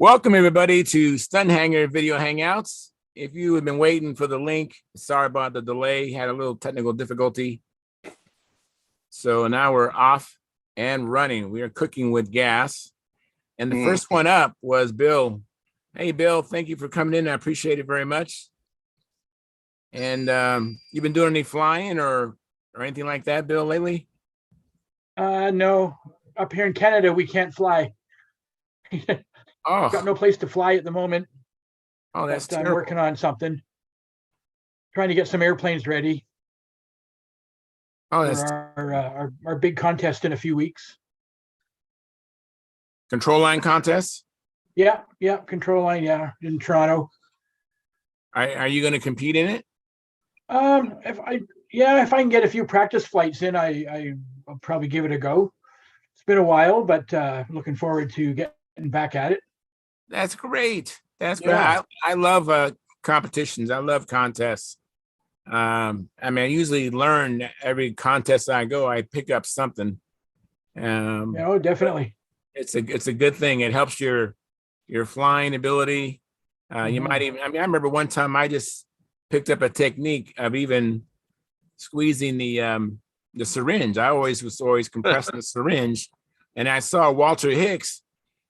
Welcome everybody to Stunthangar Video Hangouts. If you have been waiting for the link, sorry about the delay, had a little technical difficulty. So now we're off and running. We are cooking with gas. And the first one up was Bill. Hey, Bill, thank you for coming in. I appreciate it very much. And you've been doing any flying or anything like that, Bill, lately? No, up here in Canada, we can't fly. Oh, Got no place to fly at the moment. oh, that's but I'm terrible. working on something. Trying to get some airplanes ready Oh, for that's our big contest in a few weeks. control line contest. Yeah, control line, yeah, in Toronto. Are you going to compete in it? If I can get a few practice flights in, I'll probably give it a go. It's been a while, but looking forward to getting back at it. That's great. That's great. Yeah. I love competitions. I love contests. I mean, I usually learn every contest I go, I pick up something. Definitely. It's a good thing. It helps your flying ability. You might even, I mean, I remember one time I just picked up a technique of even squeezing the syringe. I was always compressing the syringe, and I saw Walter Hicks.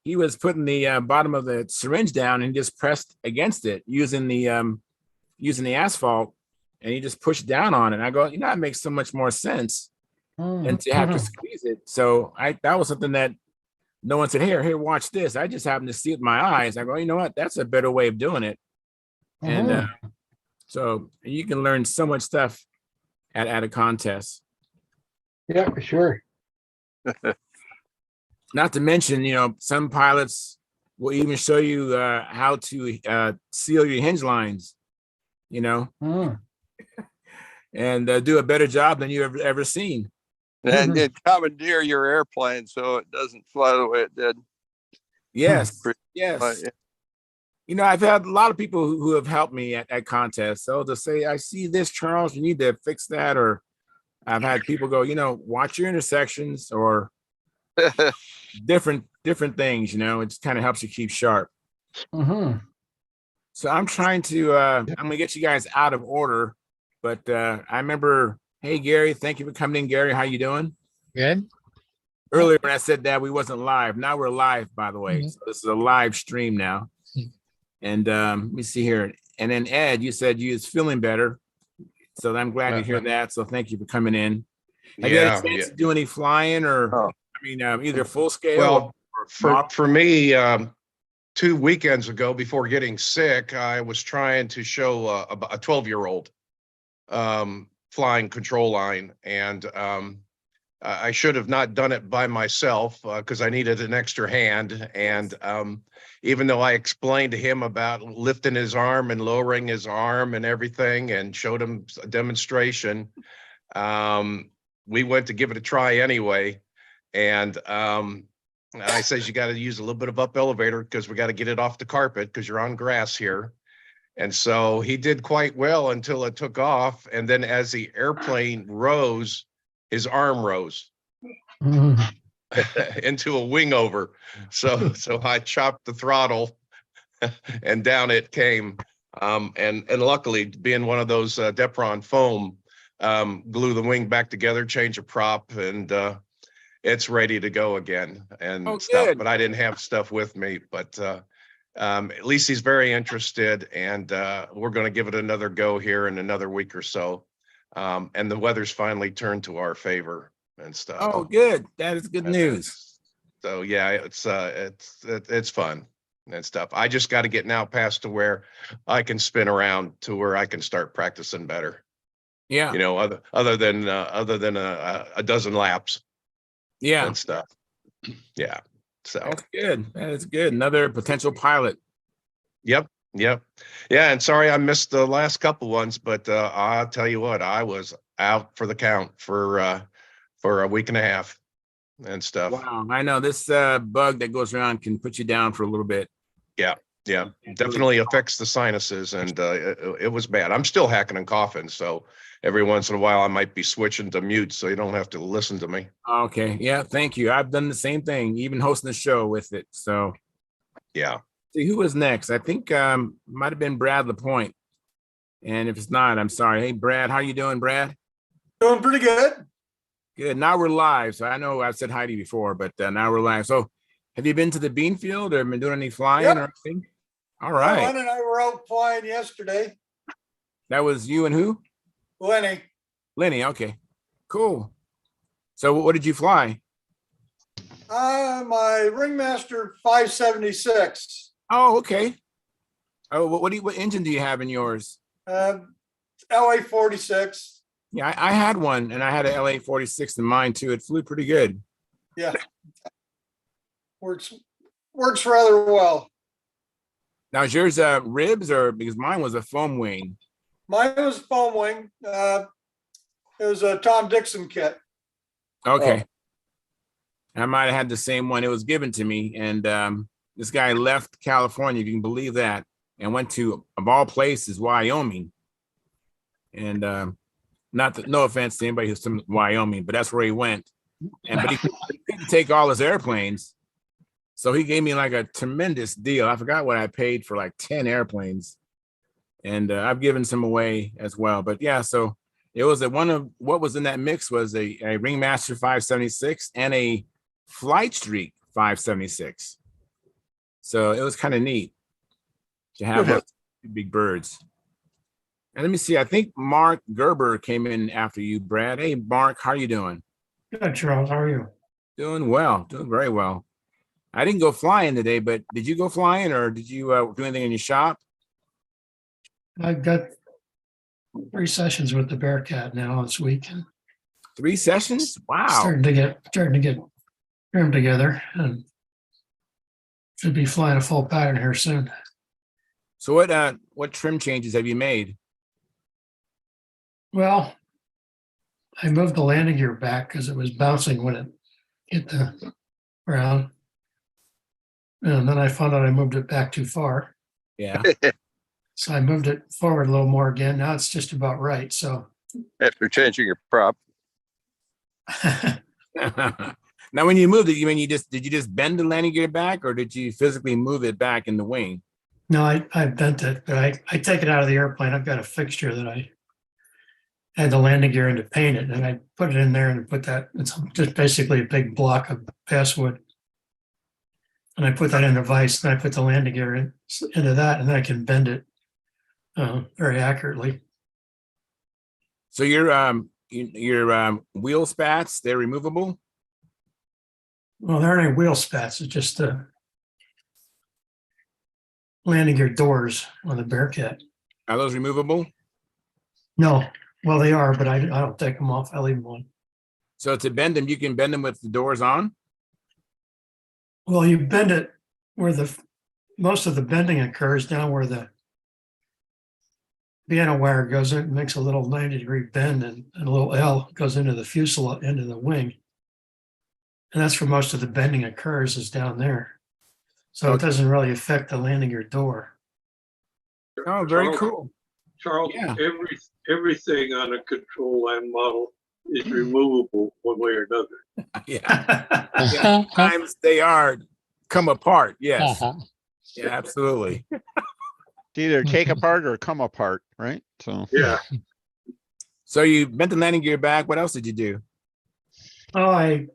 He was putting the bottom of the syringe down and just pressed against it using the asphalt, and he just pushed down on it. And I go, that makes so much more sense than to have to squeeze it. So that was something that no one said, here, watch this. I just happened to see it with my eyes. I go, you know what? That's a better way of doing it. And so you can learn so much stuff at a contest. Yeah, for sure. Not to mention, some pilots will even show you how to seal your hinge lines, and do a better job than you've ever seen. And commandeer your airplane so it doesn't fly the way it did. Yes, yes. Yeah. I've had a lot of people who have helped me at contests. So they'll say, I see this, Charles, you need to fix that. Or I've had people go, watch your intersections or different things, it just kind of helps you keep sharp. So I'm trying to, I'm going to get you guys out of order, but I remember, hey, Gary, thank you for coming in. Gary, how you doing? Good. Earlier when I said that we wasn't live, now we're live, by the way. So this is a live stream now. And let me see here. And then Ed, you said you was feeling better. So I'm glad to hear that. So thank you for coming in. Have you had a chance to do any flying or, either full scale? Well, or for me, 2 weekends ago, before getting sick, I was trying to show a 12-year-old flying control line, and I should have not done it by myself because I needed an extra hand. And even though I explained to him about lifting his arm and lowering his arm and everything and showed him a demonstration, we went to give it a try anyway. And I says, you got to use a little bit of up elevator because we got to get it off the carpet because you're on grass here. And so he did quite well until it took off. And then as the airplane rose, his arm rose into a wing over. So I chopped the throttle and down it came. And luckily, being one of those Depron foam, glue the wing back together, change a prop, and it's ready to go again and stuff. Good. But I didn't have stuff with me. But at least he's very interested, and we're going to give it another go here in another week or so. And the weather's finally turned to our favor and stuff. Oh, good. That is good news. So yeah, it's fun and stuff. I just got to get now past to where I can spin around to where I can start practicing better. Yeah. Other than a dozen laps. Yeah. And stuff. Yeah. So that's good. That is good. Another potential pilot. Yep. Yeah. And sorry I missed the last couple ones, but I'll tell you what, I was out for the count for a week and a half and stuff. Wow. I know this bug that goes around can put you down for a little bit. Yeah. Definitely affects the sinuses, and it was bad. I'm still hacking and coughing, so every once in a while I might be switching to mute so you don't have to listen to me. Okay. Yeah. Thank you. I've done the same thing, even hosting the show with it. So yeah. See who was next. I think might have been Brad Lapointe. And if it's not, I'm sorry. Hey, Brad, how you doing, Brad? Doing pretty good. Good. Now we're live. So I know I've said hi to you before, but now we're live. So have you been to the bean field or been doing any flying Yep. or anything? All Len right. and I were out flying yesterday. That was you and who? Lenny, Lenny. Okay. Cool. So what did you fly? my Ringmaster 576, Oh, okay. Oh, what engine do you have in yours? LA 46. Yeah, I had one and I had an LA 46 in mine too. It flew pretty good. Yeah, works rather well. Now is yours ribs or because mine was a foam wing? Mine was foam wing. It was a Tom Dixon kit. Okay. I might have had the same one. It was given to me. And this guy left California, if you can believe that, and went to, of all places, Wyoming. And no offense to anybody who's from Wyoming, but that's where he went. But he couldn't take all his airplanes. So he gave me like a tremendous deal. I forgot what I paid for like 10 airplanes. And I've given some away as well. But yeah, so it was what was in that mix was a Ringmaster 576 and a Flight Streak 576. So it was kind of neat to have those two big birds. And let me see, I think Mark Gerber came in after you, Brad. Hey, Mark, how are you doing? Good, Charles. How are you? Doing well, doing very well. I didn't go flying today, but did you go flying or did you do anything in your shop? I got 3 sessions with the Bearcat now this week, and 3 sessions? Wow. starting to get trimmed together, and should be flying a full pattern here soon. So what trim changes have you made? Well, I moved the landing gear back because it was bouncing when it hit the ground, and then I found out I moved it back too far, Yeah. so I moved it forward a little more again. Now it's just about right. So After changing your prop. Now, when you moved it, did you just bend the landing gear back or did you physically move it back in the wing? no, I bent it, but I take it out of the airplane. I've got a fixture that I had the landing gear in to paint it, and I put it in there and put that. It's just basically a big block of basswood, and I put that in the vise. And I put the landing gear into that, and then I can bend it very accurately. So your wheel spats, they're removable? Well, there aren't any wheel spats. It's just the landing gear doors on the Bearcat. Are those removable? No, well they are, but I don't take them off. I leave them on. So to bend them, you can bend them with the doors on? Well, you bend it where most of the bending occurs down where the piano wire goes in, makes a little 90-degree bend, and a little L goes into the fuselage, into the wing. And that's where most of the bending occurs, is down there. So it doesn't really affect the landing gear door. Oh, very Charles, cool. Charles, Yeah. everything on a control line model is removable one way or another. Yeah. Yeah. Sometimes they come apart. Yes. Uh-huh. Yeah, absolutely. To either take apart or come apart, right? So Yeah. So you bent the landing gear back. What else did you do? Oh, I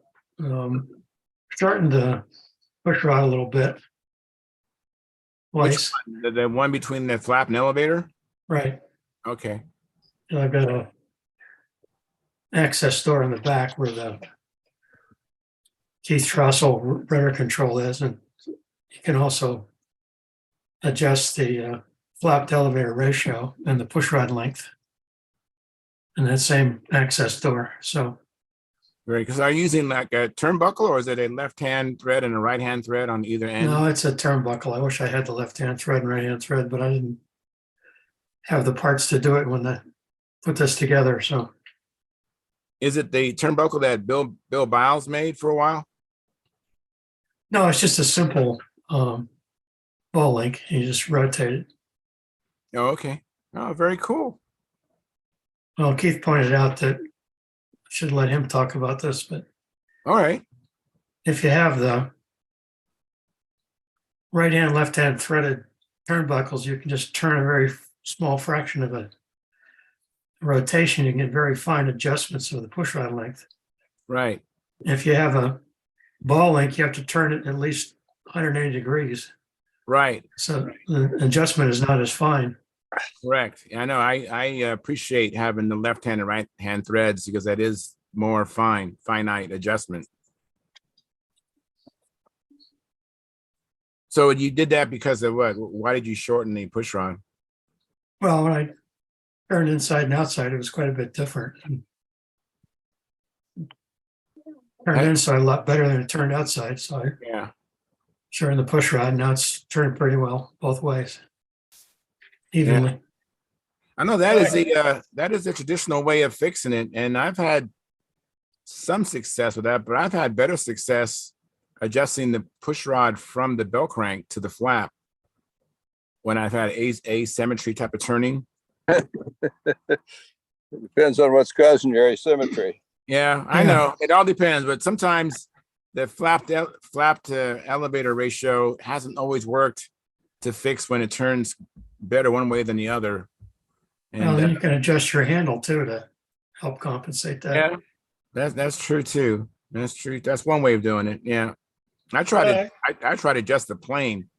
shortened the push rod a little bit. Which Twice, one? The one between the flap and elevator? right. Okay. And I've got a access door in the back where the Keith Trussell rudder control is, and you can also adjust the flap to elevator ratio and the push rod length in that same access door. So Great. Because are you using like a turnbuckle or is it a left-hand thread and a right-hand thread on either end? no, it's a turnbuckle. I wish I had the left-hand thread and right-hand thread, but I didn't have the parts to do it when I put this together. So Is it the turnbuckle that Bill Biles made for a while? no, it's just a simple ball link. You just rotate it. Oh, okay. Oh, very cool. Well, Keith pointed out that I should let him talk about this, but All right. if you have the right-hand, left-hand threaded turnbuckles, you can just turn a very small fraction of a rotation. You can get very fine adjustments of the push rod length. Right. If you have a ball link, you have to turn it at least 180 degrees. Right. So the adjustment is not as fine. Correct. I know. I appreciate having the left hand and right hand threads because that is more finite adjustment. So you did that because of what? Why did you shorten the push rod? Well, when I turned inside and outside, it was quite a bit different. Turned inside a lot better than it turned outside. So I Yeah. shortened the push rod. Now it's turning pretty well both ways, evenly. I know that is the traditional way of fixing it, and I've had some success with that, but I've had better success adjusting the push rod from the bell crank to the flap when I've had asymmetry type of turning. It depends on what's causing your asymmetry. Yeah, I know it all depends, but sometimes the flap to elevator ratio hasn't always worked to fix when it turns better one way than the other. And Well, then you can adjust your handle too to help compensate that. yeah, that's true too. That's true. That's one way of doing it. Yeah, I try to adjust the plane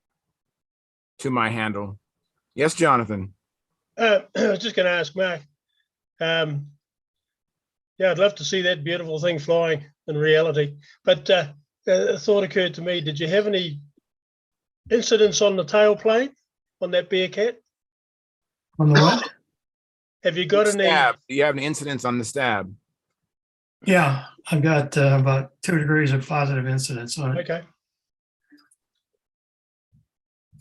to my handle. Yes, Jonathan. I was just going to ask Mark. Yeah, I'd love to see that beautiful thing flying in reality. But a thought occurred to me. Did you have any incidents on the tail plane on that Bearcat? On the what? Have you got any? Stab. Do you have any incidents on the stab? Yeah, I've got about 2 degrees of positive incidence on it. Okay.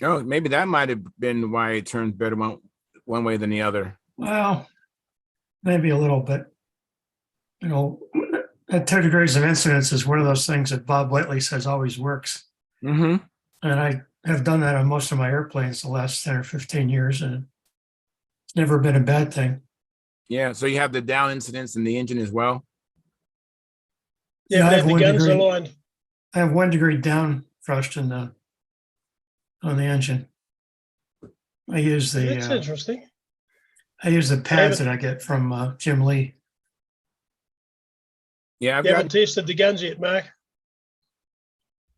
Oh, maybe that might have been why it turns better one way than the other. Well, maybe a little bit. You know, at 2 degrees of incidence is one of those things that Bob Whiteley says always works. Mm-hmm. And I have done that on most of my airplanes the last 10 or 15 years, and it's never been a bad thing. Yeah. So you have the down incidence in the engine as well. Yeah, I but have the 1 guns degree. aligned. I have 1 degree down thrust on the engine. I use That's the interesting. pads that I get from Jim Lee. Yeah, You haven't tested the guns yet, Mark.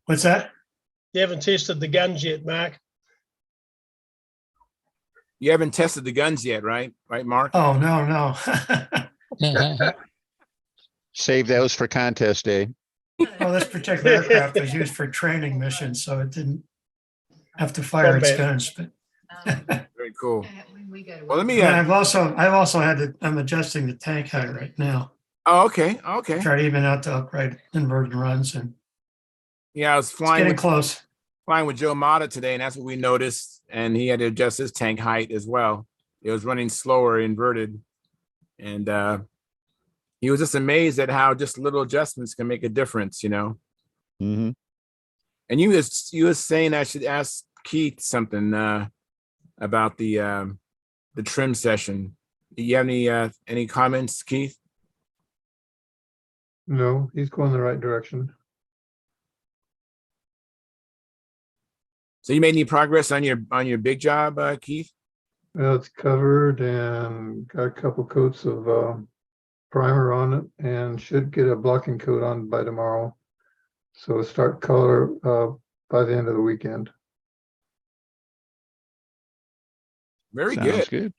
What's that? You haven't tested the guns yet, Mark. You haven't tested the guns yet, right? Right, Mark? Oh, no. Save those for contest day. Well, this particular aircraft was used for training missions, so it didn't have to fire its guns. But Very cool. Well, let me. I've also I'm adjusting the tank height right now. Oh, okay. Okay. Try to even out the upright inverted runs, and Yeah, I was it's getting close. Flying with Joe Mata today, and that's what we noticed. And he had to adjust his tank height as well. It was running slower, inverted, and he was just amazed at how just little adjustments can make a difference, you know. Mm-hmm. And you was saying I should ask Keith something about the trim session. Do you have any comments, Keith? No, he's going the right direction. So you made any progress on your big job, Keith? Well, it's covered and got a couple coats of primer on it and should get a blocking coat on by tomorrow. So start color by the end of the weekend. Very Sounds good. good.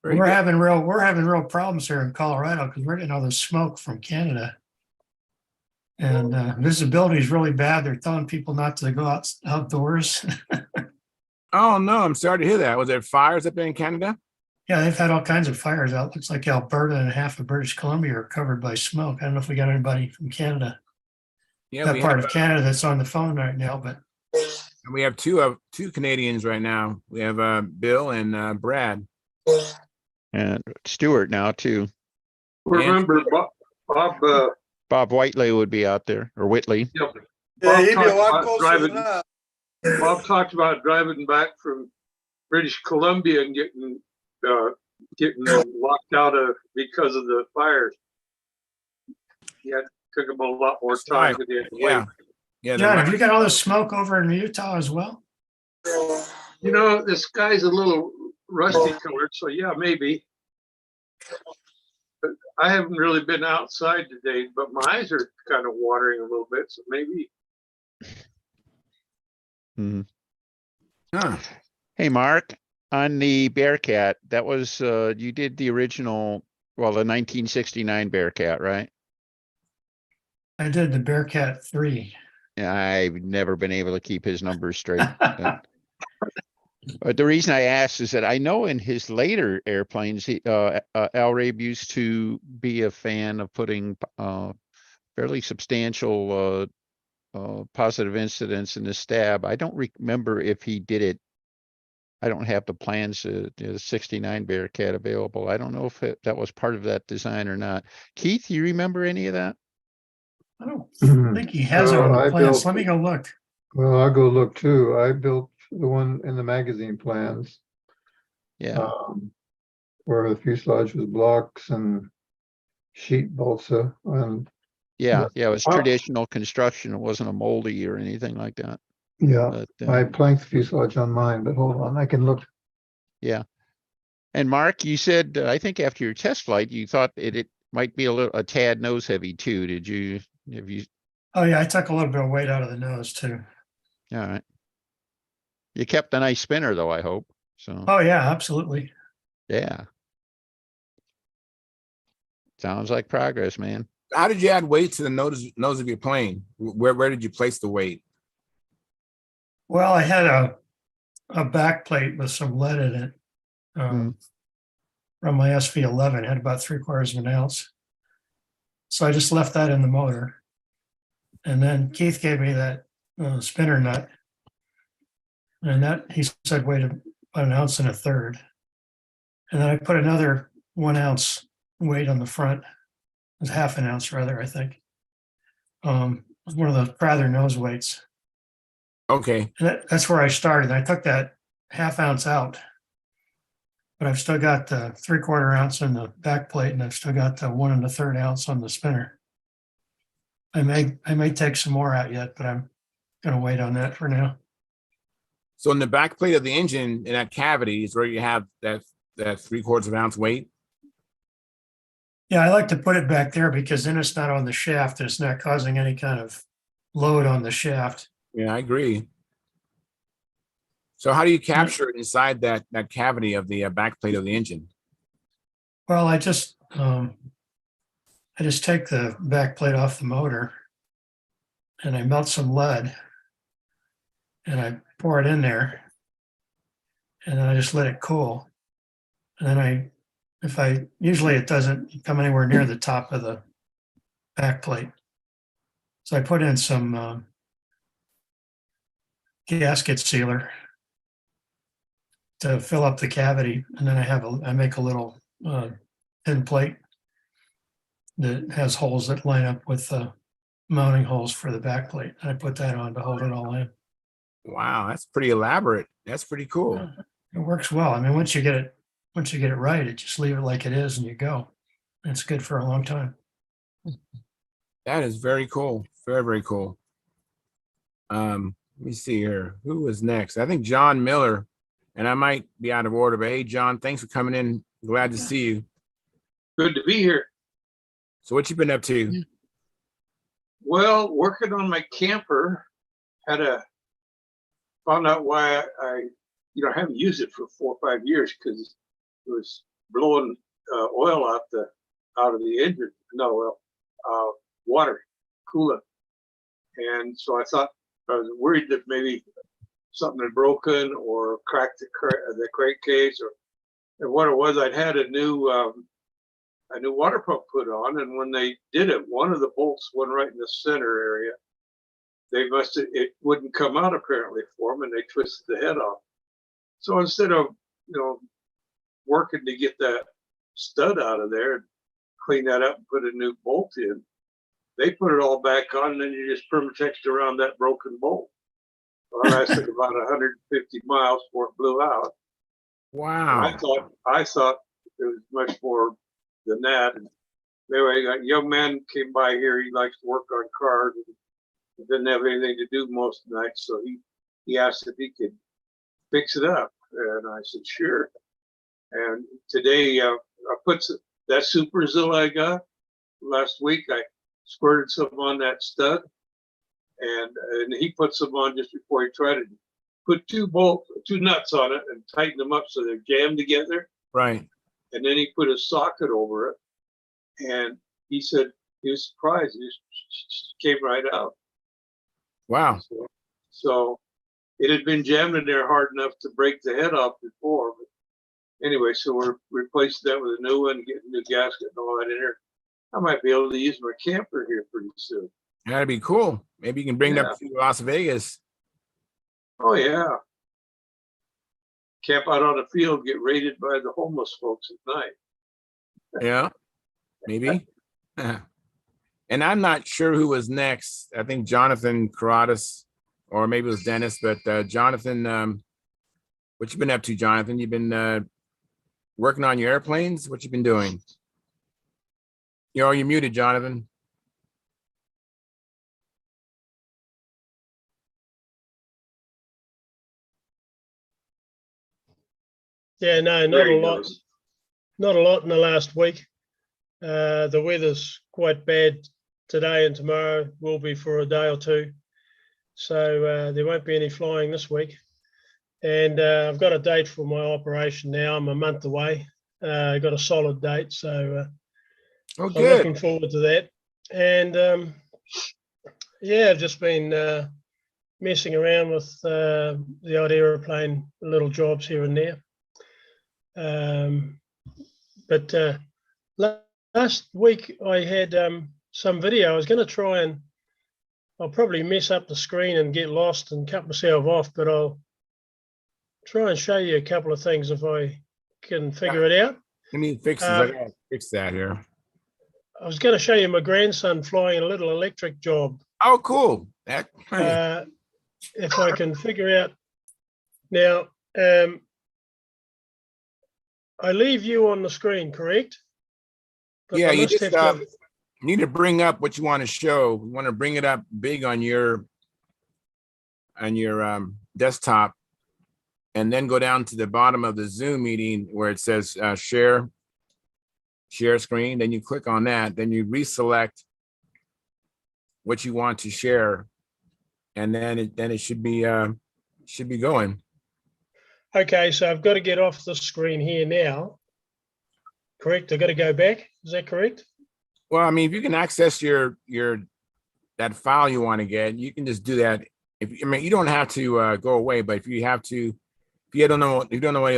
Very We're good. having real problems here in Colorado because we're getting all this smoke from Canada, and visibility is really bad. They're telling people not to go outdoors. Oh no, I'm sorry to hear that. Was there fires up there in Canada? Yeah, they've had all kinds of fires out. Looks like Alberta and half of British Columbia are covered by smoke. I don't know if we got anybody from Canada, Yeah, that part of Canada that's on the phone right now, but we have two Canadians right now. We have Bill and Brad. And Stuart now too. Remember, Bob Whiteley would be out there, or Whitley. Yep. Yeah, he'd be a talked lot about closer driving- than that. Bob talked about driving back from British Columbia and getting locked out of because of the fires. Yeah, took him a lot more time. Than he had to wait. Yeah. John, have the- you got all this smoke over in Utah as well? You know, the sky's a little rusty colored, so yeah, maybe. But I haven't really been outside today, but my eyes are kind of watering a little bit, so maybe. Mhm. Huh. Hey, Mark, on the Bearcat, that was, you did the original, well, the 1969 Bearcat, right? I did the Bearcat 3. Yeah, I've never been able to keep his numbers straight. But the reason I asked is that I know in his later airplanes, Al Rabe used to be a fan of putting fairly substantial positive incidents in the stab. I don't remember if he did it. I don't have the plans to the 69 Bearcat available. I don't know if that was part of that design or not. Keith, you remember any of that? I don't think he has it on the I plans. built- Let me go look. Well, I'll go look too. I built the one in the magazine plans. Yeah, Where the fuselage was blocks and sheet balsa and yeah, it was Oh. traditional construction. It wasn't a moldy or anything like that. yeah, But, I planked the fuselage on mine, but hold on, I can look. yeah. And Mark, you said, I think after your test flight, you thought it might be a tad nose heavy too. Have you, Oh, yeah, I took a little bit of weight out of the nose too. all right. You kept a nice spinner though, I hope. So, Oh, yeah, absolutely. yeah. Sounds like progress, man. How did you add weight to the nose of your plane? Where did you place the weight? Well, I had a back plate with some lead in it from my SV11, had about 3/4 of an ounce. So I just left that in the motor. And then Keith gave me that spinner nut. And that, he said, weighed about 1 1/3 ounces. And then I put another 1 ounce weight on the front. It was 1/2 ounce rather, I think. It was one of the Prather nose weights. Okay. And that's where I started. I took that 1/2 ounce out, but I've still got the 3/4 ounce in the back plate, and I've still got the 1 1/3 ounce on the spinner. I may take some more out yet, but I'm going to wait on that for now. So in the back plate of the engine, in that cavity is where you have that 3/4 ounce weight. Yeah, I like to put it back there because then it's not on the shaft. And it's not causing any kind of load on the shaft. Yeah, I agree. So how do you capture it inside that cavity of the back plate of the engine? Well, I just take the back plate off the motor and I melt some lead and I pour it in there and then I just let it cool. And then usually it doesn't come anywhere near the top of the back plate. So I put in some gasket sealer to fill up the cavity. And then I make a little thin plate that has holes that line up with the mounting holes for the back plate. And I put that on to hold it all in. Wow, that's pretty elaborate. That's pretty cool. It works well. I mean, once you get it right, it just leave it like it is and you go. It's good for a long time. That is very cool. Very, very cool. Let me see here. Who was next? I think John Miller, and I might be out of order, but hey, John, thanks for coming in. Glad to see you. Good to be here. So what you been up to? Well, working on my camper, found out why I haven't used it for 4 or 5 years because it was blowing oil out of the engine, not oil, water, coolant. And so I was worried that maybe something had broken or cracked the crankcase, and what it was, I'd had a new water pump put on, and when they did it, one of the bolts went right in the center area. It wouldn't come out apparently for them, and they twisted the head off. So instead of working to get that stud out of there and clean that up and put a new bolt in, they put it all back on, and then you just permatext around that broken bolt. Well, I lasted about 150 miles before it blew out. Wow. I thought it was much more than that. And anyway, a young man came by here. He likes to work on cars. And Didn't have anything to do most of the night, so he asked if he could fix it up, and I said sure. And today I put that Super Zilla I got last week. I squirted some on that stud, and he put some on just before he tried it. Put two nuts on it and tightened them up so they're jammed together. Right. And then he put a socket over it, and he said he was surprised. It just came right out. Wow. So it had been jammed in there hard enough to break the head off before. But anyway, so we're replacing that with a new one, getting a new gasket and all that in here. I might be able to use my camper here pretty soon. That'd be cool. Maybe you can bring it up to Las Vegas. Oh yeah. Camp out on the field, get raided by the homeless folks at night. Yeah, maybe. And I'm not sure who was next. I think Jonathan Karadas, or maybe it was Dennis, but Jonathan, what you been up to, Jonathan? You've been working on your airplanes? What you been doing? You're muted, Jonathan. Yeah, no, not There a he lot. goes. Not a lot in the last week. The weather's quite bad today, and tomorrow will be for a day or two. So there won't be any flying this week. And I've got a date for my operation now. I'm a month away. I got a solid date, so Oh, I'm good. looking forward to that. And yeah, I've just been messing around with the odd aeroplane little jobs here and there. But last week I had some video. I was going to try and I'll probably mess up the screen and get lost and cut myself off, but I'll try and show you a couple of things if I can figure it out. Let me fix this. I gotta fix that here. I was going to show you my grandson flying a little electric job. Oh, cool. That, If I can figure out now, I leave you on the screen, correct? But yeah, I you must just have to- need to bring up what you want to show. You want to bring it up big on your desktop, and then go down to the bottom of the Zoom meeting where it says share screen. Then you click on that. Then you reselect what you want to share, and then it should be going. Okay, so I've got to get off the screen here now. Correct. I've got to go back. Is that correct? Well, I mean, if you can access that file you want to get, you can just do that. You don't have to go away, but if you don't know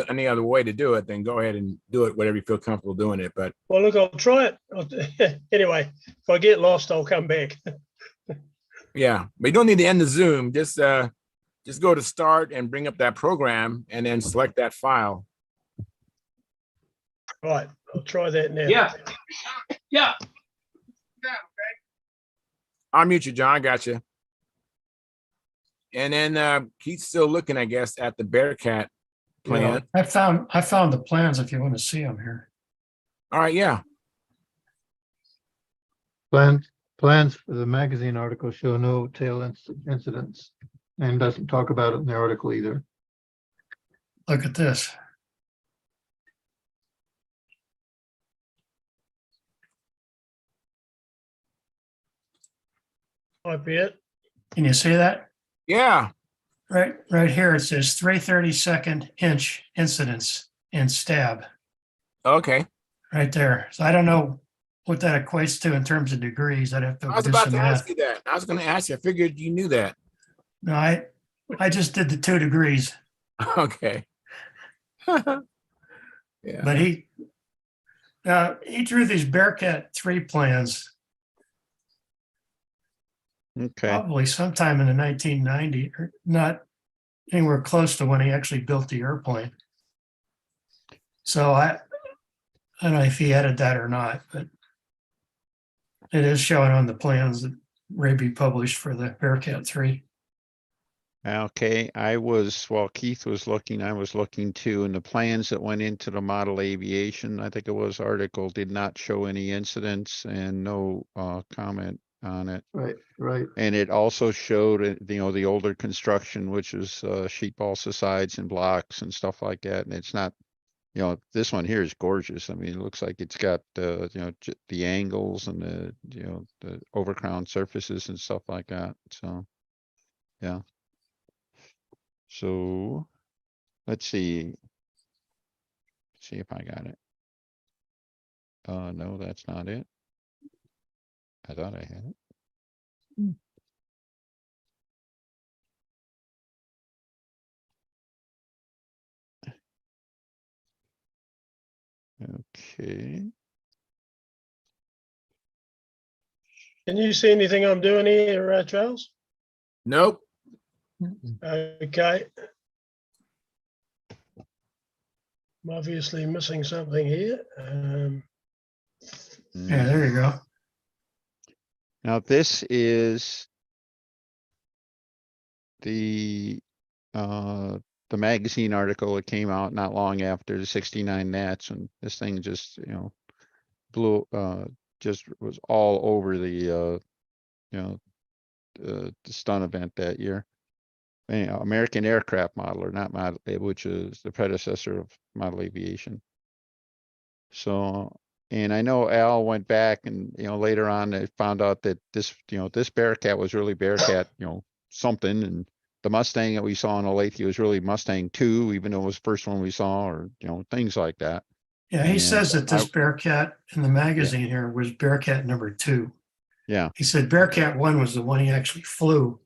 any other way to do it, then go ahead and do it whatever you feel comfortable doing it. But well, look, I'll try it. Anyway, if I get lost, I'll come back. yeah, but you don't need to end the Zoom. Just go to start and bring up that program, and then select that file. Right, I'll try that now. Yeah. I'll mute you, John. I got you. And then Keith's still looking, I guess, at the Bearcat plan. I found the plans if you want to see them here. All right, yeah. Plans for the magazine article show no tail incidents and doesn't talk about it in the article either. Look at this. Might be it. Can you see that? Yeah. Right here, it says 3/32 inch incidence in stab Okay. right there. So I don't know what that equates to in terms of degrees. I'd have to I was do about some to math. ask you that. I was going to ask you. I figured you knew that. No, I just did the 2 degrees, Okay. Yeah. but he drew these Bearcat 3 plans Okay. probably sometime in the 1990s, or not anywhere close to when he actually built the airplane. So I don't know if he added that or not, but it is showing on the plans that Raby published for the Bearcat 3. Okay, while Keith was looking, I was looking too, and the plans that went into the model aviation, I think it was article, did not show any incidents and no comment on it. Right, right. And it also showed, the older construction, which is sheet balsa sides and blocks and stuff like that. And it's not, this one here is gorgeous. I mean, it looks like it's got, the angles and the overcrown surfaces and stuff like that. So, yeah. So, let's see. See if I got it. No, that's not it. I thought I had it. Okay. Can you see anything I'm doing here, Charles? Nope. Okay. I'm obviously missing something here. Yeah, there you go. Now this is the magazine article that came out not long after the 69 Nats, and this thing just, blew, just was all over the stunt event that year. Anyhow, American Aircraft Modeler, not model, which is the predecessor of Model Aviation. So, and I know Al went back and, later on they found out that this, this Bearcat was really Bearcat, something, and the Mustang that we saw in Olathe was really Mustang 2, even though it was the first one we saw, or, things like that. Yeah, he And says that this Bearcat in the magazine here was Bearcat number 2. Yeah. He said Bearcat 1 was the one he actually flew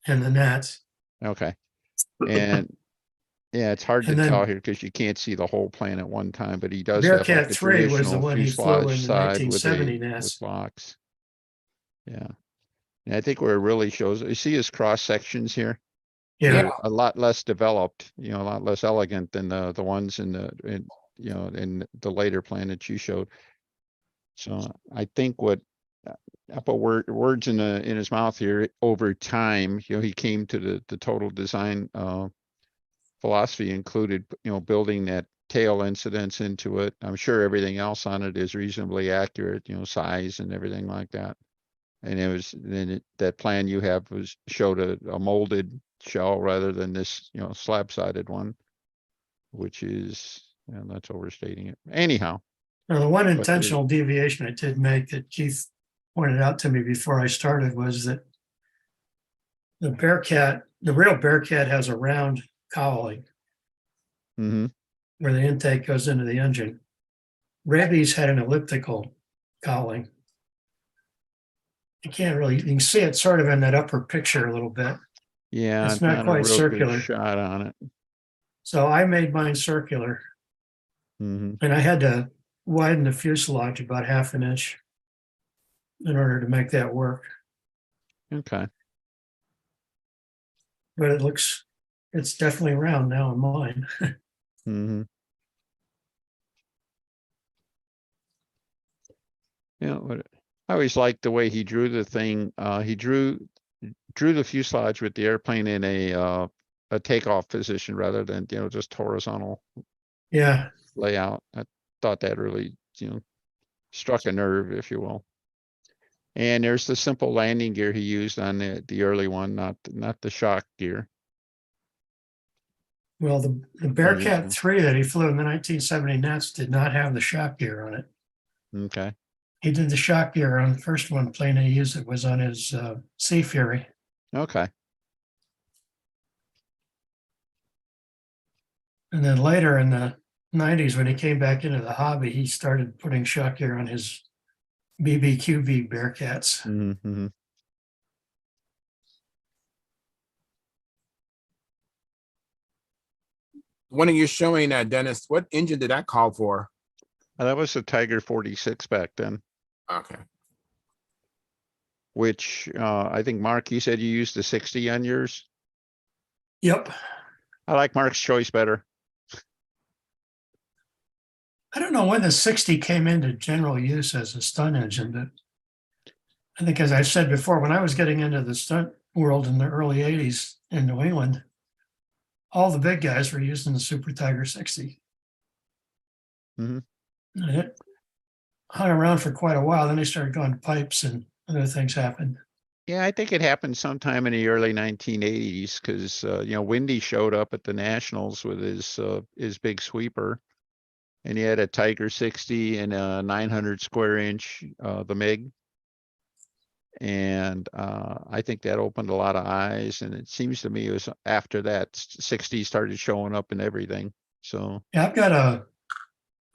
in the Nats. Okay. And yeah, it's hard to And then tell here because you can't see the whole plane at one time, but he does have like Bearcat the 3 was the traditional one he flew fuselage in the side with 1970 with Nats. blocks. Yeah. And I think where it really shows, you see his cross sections here? Yeah. They're a lot less developed, a lot less elegant than the ones in in the later plan that you showed. So I think what I put words in his mouth here. Over time, he came to the total design philosophy included, building that tail incidence into it. I'm sure everything else on it is reasonably accurate, size and everything like that. And it was that plan you have showed a molded shell rather than this, slab sided one, which is, that's overstating it. Anyhow. Now, the one intentional deviation I did make that Keith pointed out to me before I started was that the Bearcat, the real Bearcat, has a round cowling where the intake goes into the engine. Raby's had an elliptical cowling. You can't really, you can see it sort of in that upper picture a little bit. Yeah, it's not quite a real circular good shot on it. So I made mine circular, and I had to widen the fuselage about 1/2 inch in order to make that work. Okay. But it's definitely round now in mine. Yeah, I always liked the way he drew the thing. He drew the fuselage with the airplane in a takeoff position rather than, just horizontal layout. I thought that really, struck a nerve, if you will. And there's the simple landing gear he used on the early one, not the shock gear. Well, the Bearcat 3 that he flew in the 1970 Nats did not have the shock gear on it. Okay. He did the shock gear on the first one plane he used. It was on his Sea Fury. Okay. And then later in the 90s, when he came back into the hobby, he started putting shock gear on his BBQB Bearcats. When you're showing Dennis, what engine did that call for? That was a Tiger 46 back then. Okay. Which I think, Mark, you said you used the 60 on yours? Yep. I like Mark's choice better. I don't know when the 60 came into general use as a stunt engine, but I think, as I said before, when I was getting into the stunt world in the early 80s in New England, all the big guys were using the Super Tiger 60. And it hung around for quite a while. Then they started going to pipes, and other things happened. Yeah, I think it happened sometime in the early 1980s because Windy showed up at the Nationals with his big sweeper, and he had a Tiger 60 and a 900 square inch, the MiG. And I think that opened a lot of eyes, and it seems to me it was after that 60 started showing up and everything. So Yeah, I've got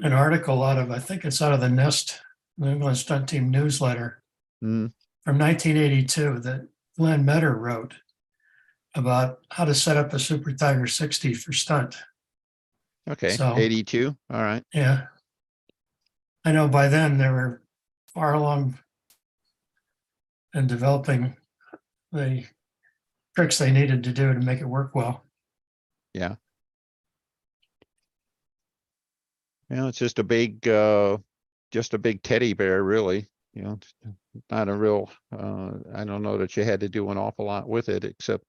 an article out of, I think it's out of the Nest, New England Stunt Team newsletter mm, from 1982 that Glenn Metter wrote about how to set up a Super Tiger 60 for stunt. okay, So 82. All right. yeah, I know by then they were far along in developing the tricks they needed to do to make it work well. Yeah. Yeah, it's just a big teddy bear, really. Not a real, I don't know that you had to do an awful lot with it except,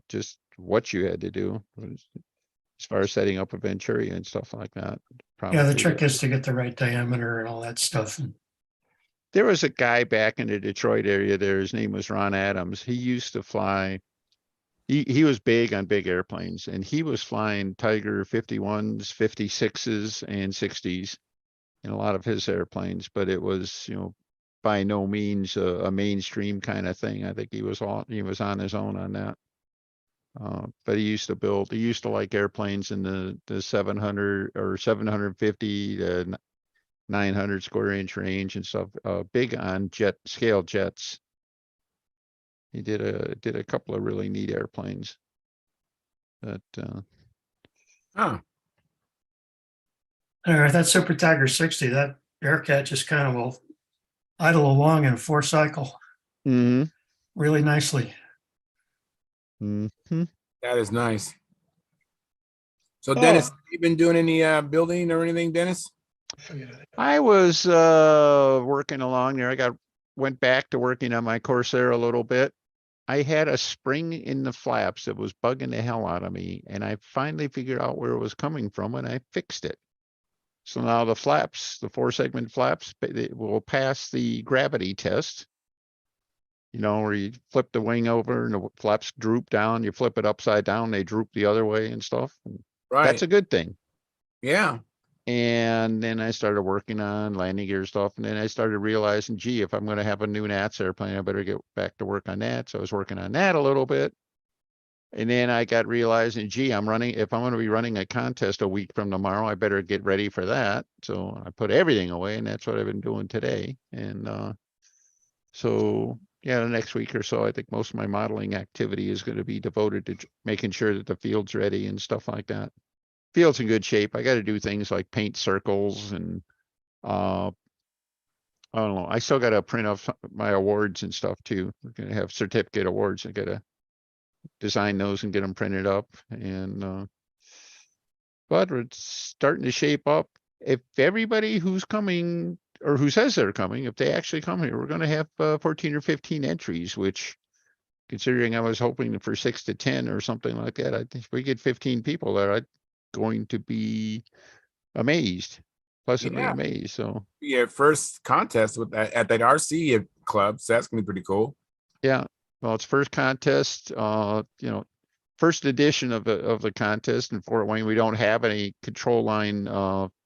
just what you had to do as far as setting up a Venturi and stuff like that. Yeah, the Probably, trick is to get the right diameter and all that stuff. there was a guy back in the Detroit area there. His name was Ron Adams. He used to fly. He was big on big airplanes, and he was flying Tiger 51s, 56s, and 60s in a lot of his airplanes. But it was, by no means a mainstream kind of thing. I think he was on his own on that. But he used to like airplanes in the 700 or 750 to 900 square inch range and stuff. Big on scale jets. He did a couple of really neat airplanes. That Huh. All right, that Super Tiger 60, that Bearcat just kind of will idle along in a 4-cycle mhm, really nicely. mhm. That is nice. So Oh. Dennis, you been doing any building or anything, Dennis? I was working along there. Went back to working on my Corsair a little bit. I had a spring in the flaps that was bugging the hell out of me, and I finally figured out where it was coming from, and I fixed it. So now the flaps, the 4-segment flaps, it will pass the gravity test. Where you flip the wing over and the flaps droop down, you flip it upside down, they droop the other way and stuff. Right. That's a good thing. Yeah. And then I started working on landing gear stuff. And then I started realizing, gee, if I'm going to have a new Nats airplane, I better get back to work on that. So I was working on that a little bit. And then I got realizing, gee, if I'm going to be running a contest a week from tomorrow, I better get ready for that. So I put everything away, and that's what I've been doing today. And so, yeah, the next week or so, I think most of my modeling activity is going to be devoted to making sure that the field's ready and stuff like that. Field's in good shape. I got to do things like paint circles and I don't know. I still got to print off my awards and stuff too. We're going to have certificate awards. I got to design those and get them printed up. And but it's starting to shape up. If everybody who's coming or who says they're coming, if they actually come here, we're going to have 14 or 15 entries, which, considering I was hoping for 6 to 10 or something like that, I think if we get 15 people there, I'm going to be amazed, pleasantly Yeah. amazed. So Your first contest with that at that RC club, so that's gonna be pretty cool. yeah, well, it's first contest, first edition of the contest in Fort Wayne. We don't have any control line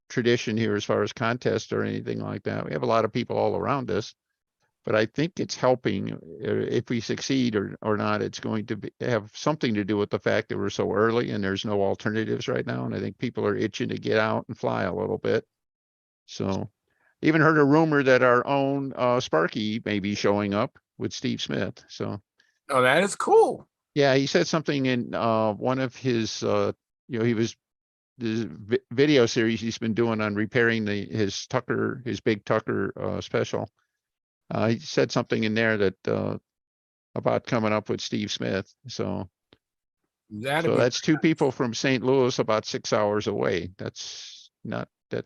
tradition here as far as contest or anything like that. We have a lot of people all around us, but I think it's helping. If we succeed or not, it's going to have something to do with the fact that we're so early and there's no alternatives right now. And I think people are itching to get out and fly a little bit. So even heard a rumor that our own Sparky may be showing up with Steve Smith. So Oh, that is cool. yeah, he said something in one of his, the video series he's been doing on repairing his big Tucker special. He said something in there that about coming up with Steve Smith. So that's 2 people from St. Louis, about 6 hours away. That's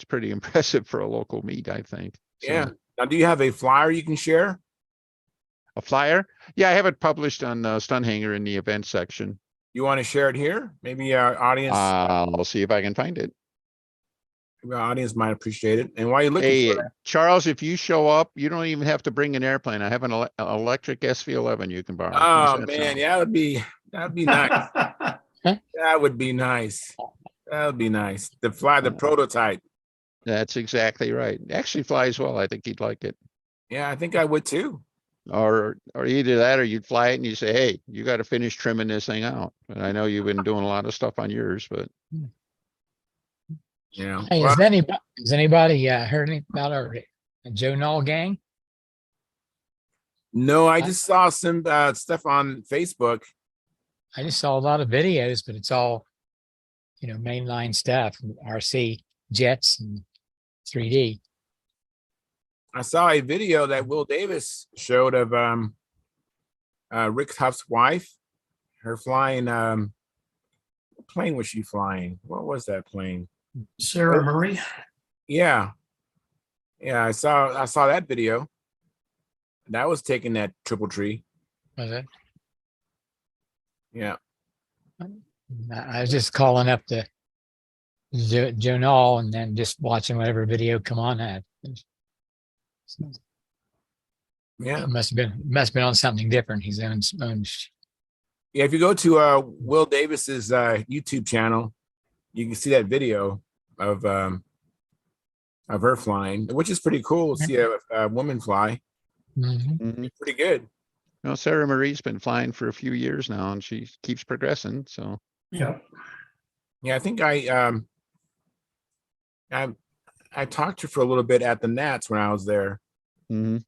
pretty impressive for a local meet, I think. Yeah. Now, do you have a flyer you can share? A flyer? Yeah, I have it published on Stunthangar in the event section. You want to share it here? Maybe our audience. I'll see if I can find it. the audience might appreciate it. And while you're looking Hey, for that, Charles, if you show up, you don't even have to bring an airplane. I have an electric SV11 you can borrow. How's oh that man, sound? yeah, that'd be nice. That would be nice. That would be nice. To fly the prototype. That's exactly right. Actually flies well. I think he'd like it. Yeah, I think I would too. Or either that or you'd fly it and you say, hey, you got to finish trimming this thing out. And I know you've been doing a lot of stuff on yours, but Yeah. Hey, Well, has anybody heard any about our Joe Knoll gang? no, I just saw some stuff on Facebook. I just saw a lot of videos, but it's all, mainline stuff, RC jets and 3D. I saw a video that Will Davis showed of Rick Huff's wife. Her flying what plane was she flying? What was that plane? Sarah Marie. Yeah. Yeah, I saw that video. That was taking that triple tree. Was it? Yeah. I was just calling up the Joe Knoll and then just watching whatever video come on that. Yeah. It must have been on something different. His own. Yeah, if you go to Will Davis's YouTube channel, you can see that video of her flying, which is pretty cool. See a woman fly. Mhm. Pretty good. no, Sarah Marie's been flying for a few years now and she keeps progressing. So Yeah. Yeah, I think I talked to her for a little bit at the Nats when I was there. mhm.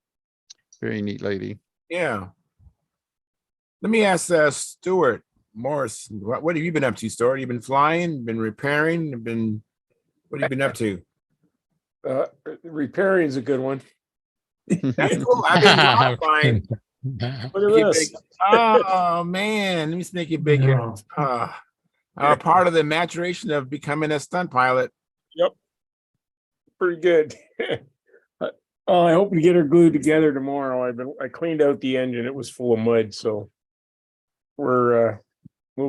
Very neat lady. Yeah. Let me ask Stuart Morris, what have you been up to, Stuart? You been flying, been repairing, what have you been up to? Repairing is a good one. That's cool. I've been modifying. Look at Make it this. big. Oh man, let me just make it bigger. Part of the maturation of becoming a stunt pilot. Yep. Pretty good. I hope to get her glued together tomorrow. I cleaned out the engine. It was full of mud, so we'll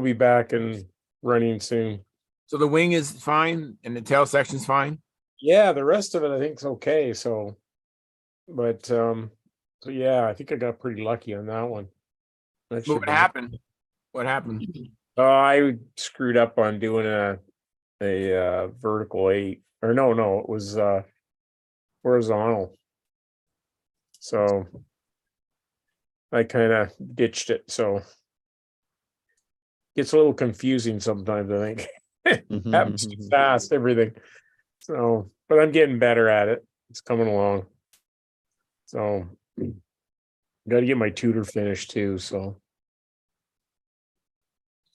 be back and running soon. So the wing is fine and the tail section's fine. Yeah, the rest of it I think is okay. So yeah, I think I got pretty lucky on that one. That should What be- happened? What happened? I screwed up on doing a vertical 8, or no, it was horizontal. So I kind of ditched it. So gets a little confusing sometimes, I think. Happens too fast, everything. So, but I'm getting better at it. It's coming along. So got to get my tutor finished too. So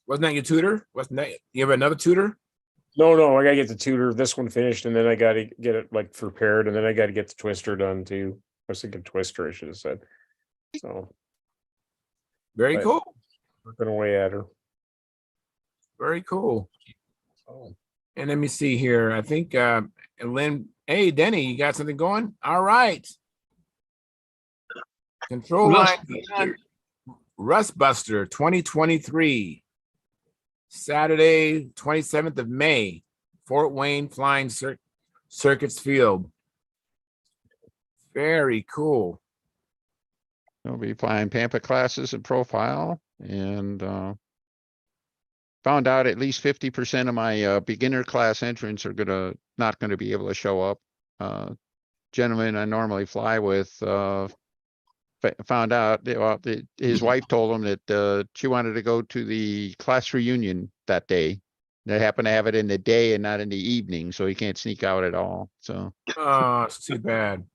Wasn't that your tutor? Wasn't that you have another tutor? no, I gotta get the tutor, this one finished, and then I gotta get it like prepared, and then I gotta get the twister done too. I was thinking twister, I should have said. So Very Right. cool. working away at her. Very cool. So, And let me see here. I think Lynn, hey Denny, you got something going? All right. Control line beyond Rustbuster 2023. Saturday, 27th of May, Fort Wayne Flying Circuits Field. Very cool. I'll be flying Pampa classes and profile and found out at least 50% of my beginner class entrants are not gonna be able to show up. Gentleman I normally fly with found out his wife told him that she wanted to go to the class reunion that day. They happen to have it in the day and not in the evening, so he can't sneak out at all. So Oh, it's too bad.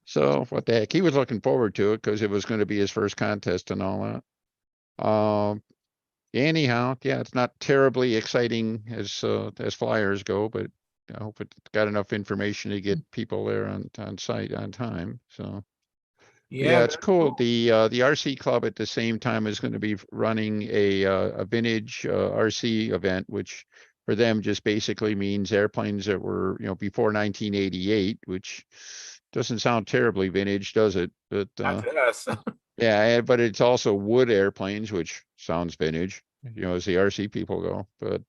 So what the heck? He was looking forward to it because it was going to be his first contest and all that. Anyhow, yeah, it's not terribly exciting as flyers go, but I hope it got enough information to get people there on site on time. So yeah, it's very cool. The RC club at the same time is going to be running a vintage RC event, which for them just basically means airplanes that were before 1988, which doesn't sound terribly vintage, does it? But Not to us. yeah, but it's also wood airplanes, which sounds vintage, as the RC people go. But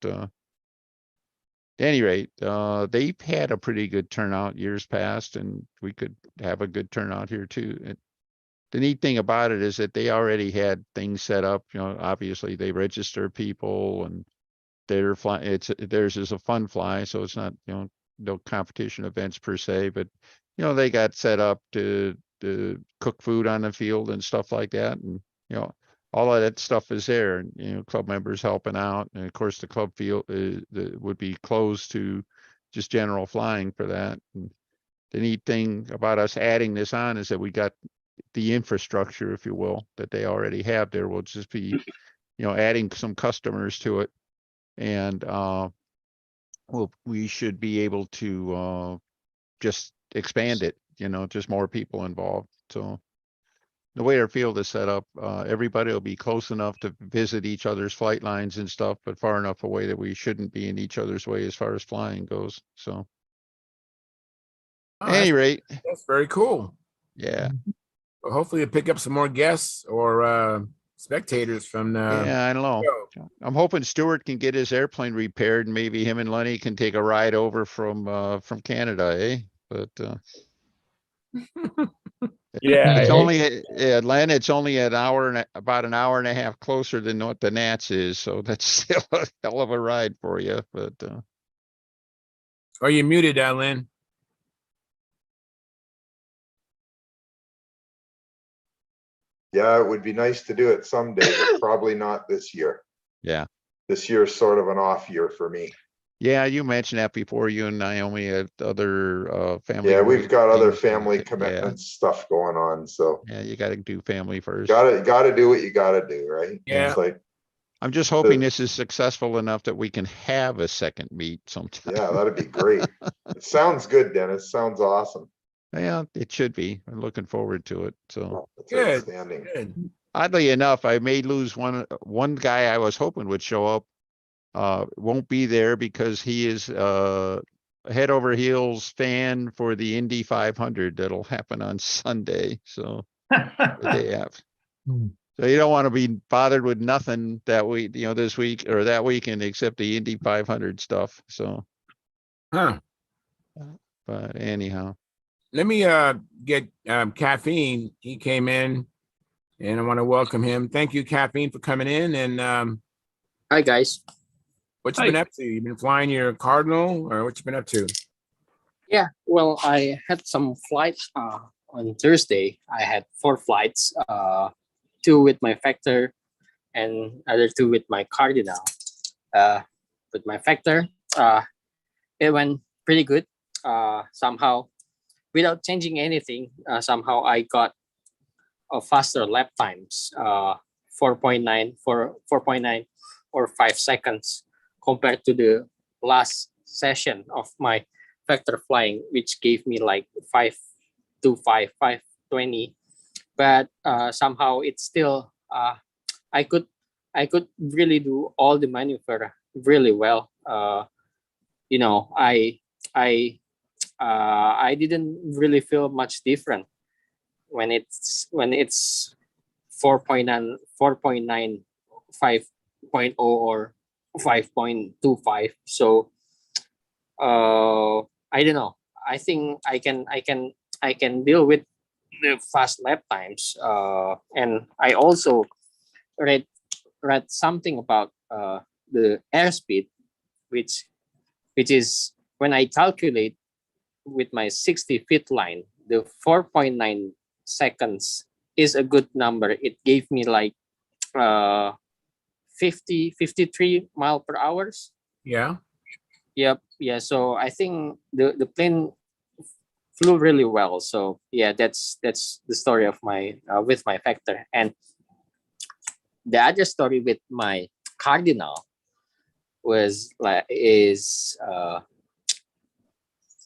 any rate, they've had a pretty good turnout years past, and we could have a good turnout here too. The neat thing about it is that they already had things set up. You know, obviously they register people, and they're fly. Theirs is a fun fly, so it's not, you know, no competition events per se, but you know, they got set up to cook food on the field and stuff like that, and you know, all of that stuff is there, and you know, club members helping out, and of course the club field would be closed to just general flying for that. And the neat thing about us adding this on is that we got the infrastructure, if you will, that they already have there. We'll just be, you know, adding some customers to it, and we should be able to just expand it, you know, just more people involved. So the way our field is set up, everybody will be close enough to visit each other's flight lines and stuff, but far enough away that we shouldn't be in each other's way as far as flying goes. So Oh, at any rate, that's very cool. yeah. Well, hopefully you'll pick up some more guests or spectators from the Yeah, I don't know. show. I'm hoping Stuart can get his airplane repaired, and maybe him and Lenny can take a ride over from Canada, eh? But Yeah, it's hey, only Atlanta. It's only about an hour and a half closer than what the Nats is, so that's still a hell of a ride for you. But Are you muted, Lynn? Yeah, it would be nice to do it someday, but probably not this year. yeah, This year is sort of an off year for me. yeah, you mentioned that before. You and Naomi had other family. Yeah, we've got other things, family yeah, commitments, stuff going on, so yeah, you got to do family first. gotta do what you gotta do, right? Yeah. It's like, I'm just hoping this is successful enough that we can have a second meet sometime. yeah, that'd be great. It sounds good, Dennis. Sounds awesome. Yeah, it should be. I'm looking forward to it. So That's Good. outstanding. Good. oddly enough, I may lose one guy I was hoping would show up. Won't be there because he is head over heels fan for the Indy 500 that'll happen on Sunday. So the day after. So you don't want to be bothered with nothing that week, you know, this week or that weekend except the Indy 500 stuff. So, Huh. but anyhow, Let me get Caffeine. He came in and I want to welcome him. Thank you, Caffeine, for coming in. And Hi guys. what you been up to? You been flying your Cardinal, or what you been up to? Yeah, well, I had some flights on Thursday. I had 4 flights, 2 with my Factor and other 2 with my Cardinal. With my Factor, it went pretty good. Somehow, without changing anything, somehow I got a faster lap times, 4.9 or 5 seconds compared to the last session of my Factor flying, which gave me like 5:20. But somehow it's still I could really do all the maneuver really well. You know, I didn't really feel much different when it's 4.9, 5.0 or 5.25. So I don't know. I think I can deal with the fast lap times. And I also read something about the airspeed, which is when I calculate with my 60 feet line, the 4.9 seconds is a good number. It gave me like 53 mile per hours. Yeah. Yep. Yeah. So I think the plane flew really well. So yeah, that's the story of my with my Factor. And the other story with my Cardinal was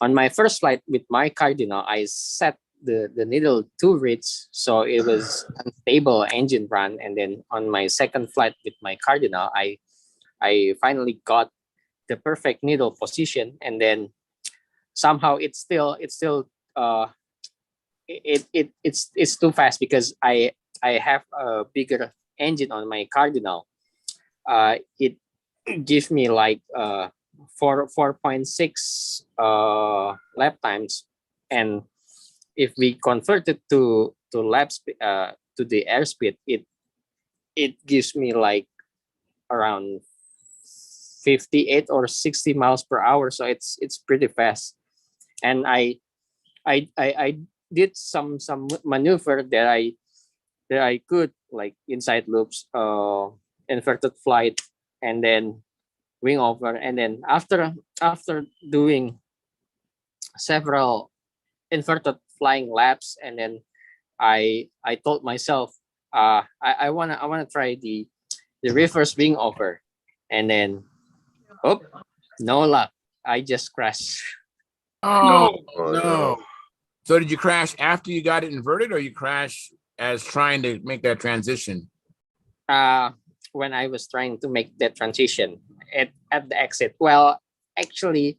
on my first flight with my Cardinal, I set the needle too rich, so it was unstable engine run. And then on my second flight with my Cardinal, I finally got the perfect needle position, and then somehow it's still it's too fast because I have a bigger engine on my Cardinal. It gives me like 4.6 lap times, and if we convert it to lap speed, to the airspeed, it gives me like around 58 or 60 miles per hour. So it's pretty fast. And I did some maneuver that I could, like inside loops, inverted flight, and then wing over. And then after doing several inverted flying laps, and then I told myself, I wanna try the reverse wing over, and then no luck. I just crashed. Oh, Oh, no. So did you crash after you got it inverted, or you crash as trying to make that transition? When I was trying to make that transition at the exit. Well, actually,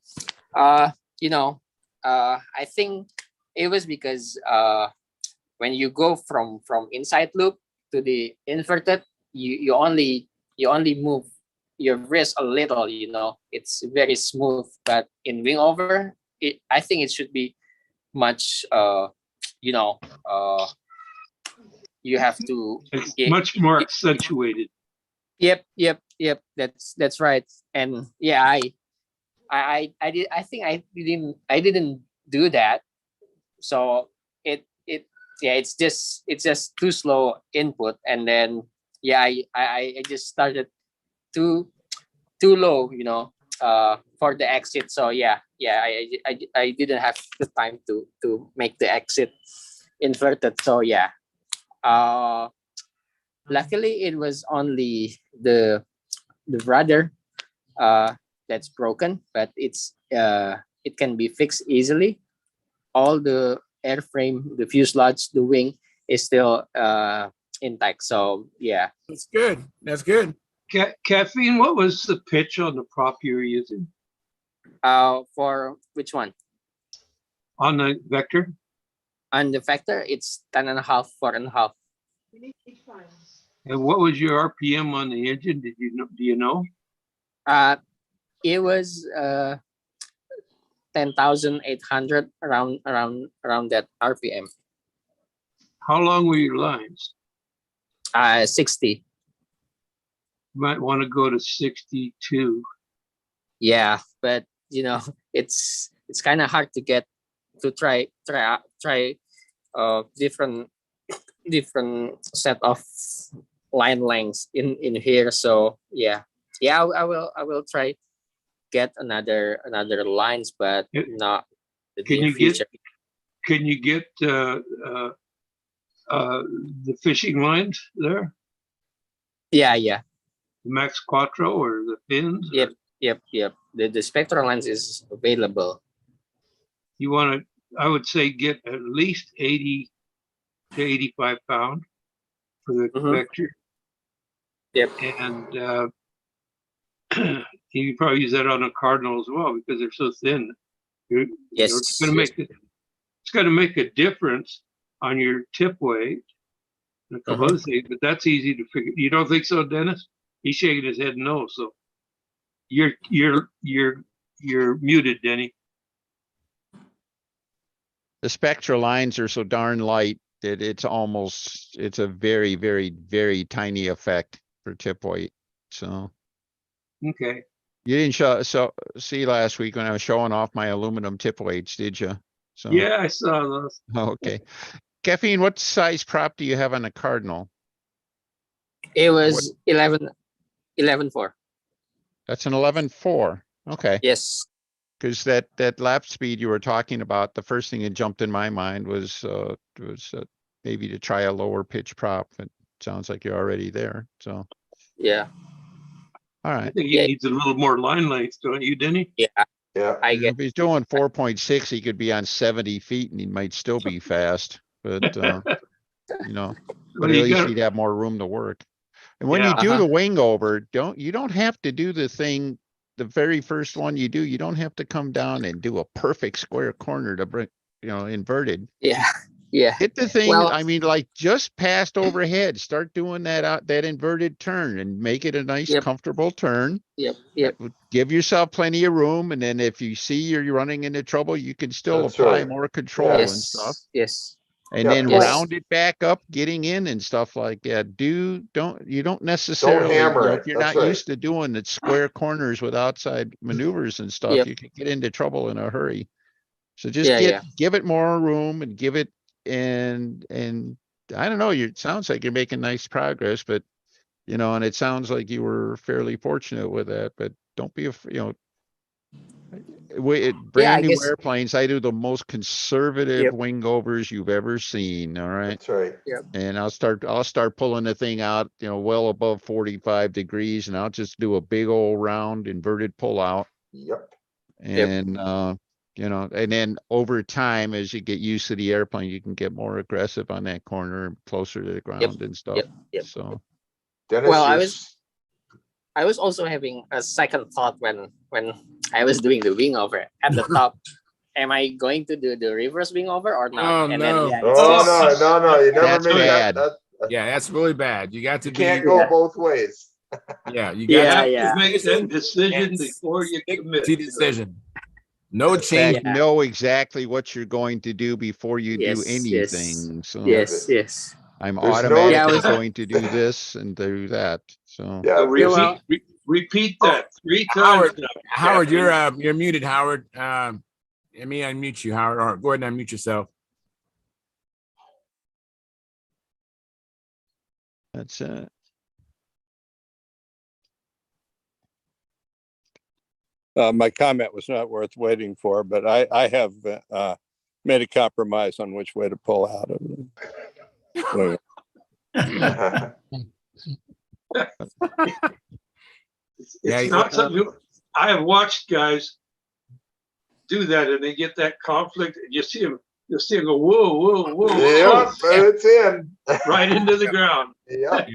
you know, I think it was because when you go from inside loop to the inverted, you only move your wrist a little. You know, it's very smooth. But in wing over, I think it should be much. You know, you have to. It's much more accentuated. Yep. That's right. And yeah, I did. I think I didn't do that. So it's just too slow input, and then yeah, I just started too low, you know, for the exit. So yeah, I didn't have the time to make the exit inverted. So yeah, luckily it was only the rudder that's broken, but it can be fixed easily. All the airframe, the fuselage, the wing is still intact. So yeah, That's good. That's good. Caffeine, what was the pitch on the prop you were using? For which one? On the Vector? On the Vector, it's 10.5, 4.5. And what was your RPM on the engine? Do you know? It was 10,800, around that RPM. How long were your lines? 60. You might want to go to 62. Yeah, but you know, it's kind of hard to get to try different set of line lengths in here. So yeah, I will try get another lines, but not the Can near you future. Can you get the fishing lines there? Yeah. The Max Quattro or the fins? Yep. The Spectral lens is available. You want to, I would say, get at least 80 to 85 pound for the Vector. Yep. And you can probably use that on a Cardinal as well because they're so thin. Yes. It's going to make a difference on your tip weight and a couple other things, but that's easy to figure. You don't think so, Dennis? He's shaking his head no. So you're muted, Denny. The spectral lines are so darn light that it's a very, very, very tiny effect for tip weight. So Okay. you didn't see last week when I was showing off my aluminum tip weights, did you? So Yeah, I saw those. okay. Caffeine, what size prop do you have on a Cardinal? It was 11.4. That's an 11.4. Okay. Yes. Because that lap speed you were talking about, the first thing that jumped in my mind was maybe to try a lower pitch prop. It sounds like you're already there. So yeah. All right. I think he needs a little more line length, don't you, Denny? Yeah. Yeah. I get. If he's doing 4.6, he could be on 70 feet and he might still be fast. But you know, but at least he'd have more room to work. And when you do the wing over, you don't have to do the thing. The very first one you do, you don't have to come down and do a perfect square corner to bring, inverted. Yeah. Yeah. Hit the thing, Well- I mean, like just past overhead, start doing that out, that inverted turn and make it a nice, Yep. comfortable turn. Yep. Give yourself plenty of room. And then if you see you're running into trouble, you can still That's apply right. more control and stuff. Yes. And Yeah, then yes. round it back up, getting in and stuff like that. You don't necessarily, hammer if it. you're That's not right. used to doing the square corners with outside maneuvers and stuff, Yep. you can get into trouble in a hurry. So just Yeah, give it more room and give it, and I don't know, it sounds like you're making nice progress, but and it sounds like you were fairly fortunate with that, but don't be, I brand new guess- airplanes, I do the most conservative Yep. wing overs you've ever seen, all right? That's right. And I'll start pulling the thing out, well above 45 degrees, and I'll just do a big old round inverted pull out. Yep. And, and then over time, as you get used to the airplane, you can get more aggressive on that corner, closer to the ground and stuff. Yep. So, Dennis, Well, I you're I was also having a second thought when I was doing the wing over at the top. Am I going to do the reverse wing over or not? Oh, and no. then no, you never That's make bad. that. Yeah, that's really bad. You got to You be. can't go both ways. Yeah, you Yeah, got yeah. Make that decision and before you stick commit. to decision. No in change. fact, know exactly what you're going to do before you do Yes, yes. anything. So Yes. I'm There's no- automatically Yeah, I was- going to do this and do that. So Yeah. So Yeah, well- repeat that 3 Howard, times. now, Howard, Captain. you're muted, Howard. Let me unmute you, Howard, or go ahead and unmute yourself. that's it. My comment was not worth waiting for, but I have made a compromise on which way to pull out of it. It's Yeah, not something I have watched guys do that, and they get that conflict, and you'll see them go whoa, Yeah, but it's in. right into the ground. Yeah.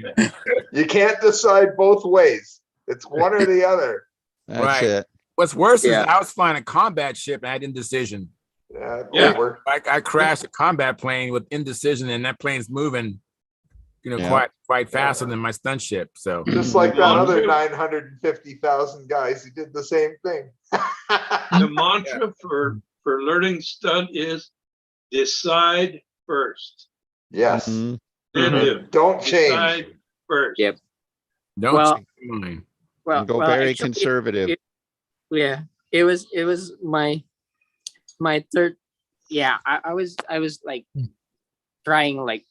You can't decide both ways. It's one or the other. That's Right. it. What's worse is Yeah. I was flying a combat ship and I had indecision. Yeah. Yeah. Over. I crashed a combat plane with indecision, and that plane's moving, Yeah. quite faster than my stunt ship. So Just like that Well, other true. 950,000 guys who did the same thing. The mantra for learning stunt is decide first. Yes. Mhm. Then Mhm. do. Don't change. Decide first. Yep. don't Well- change your mind. Well, And go well, very actually, conservative. Yeah, it was my third. Yeah, I was like trying, like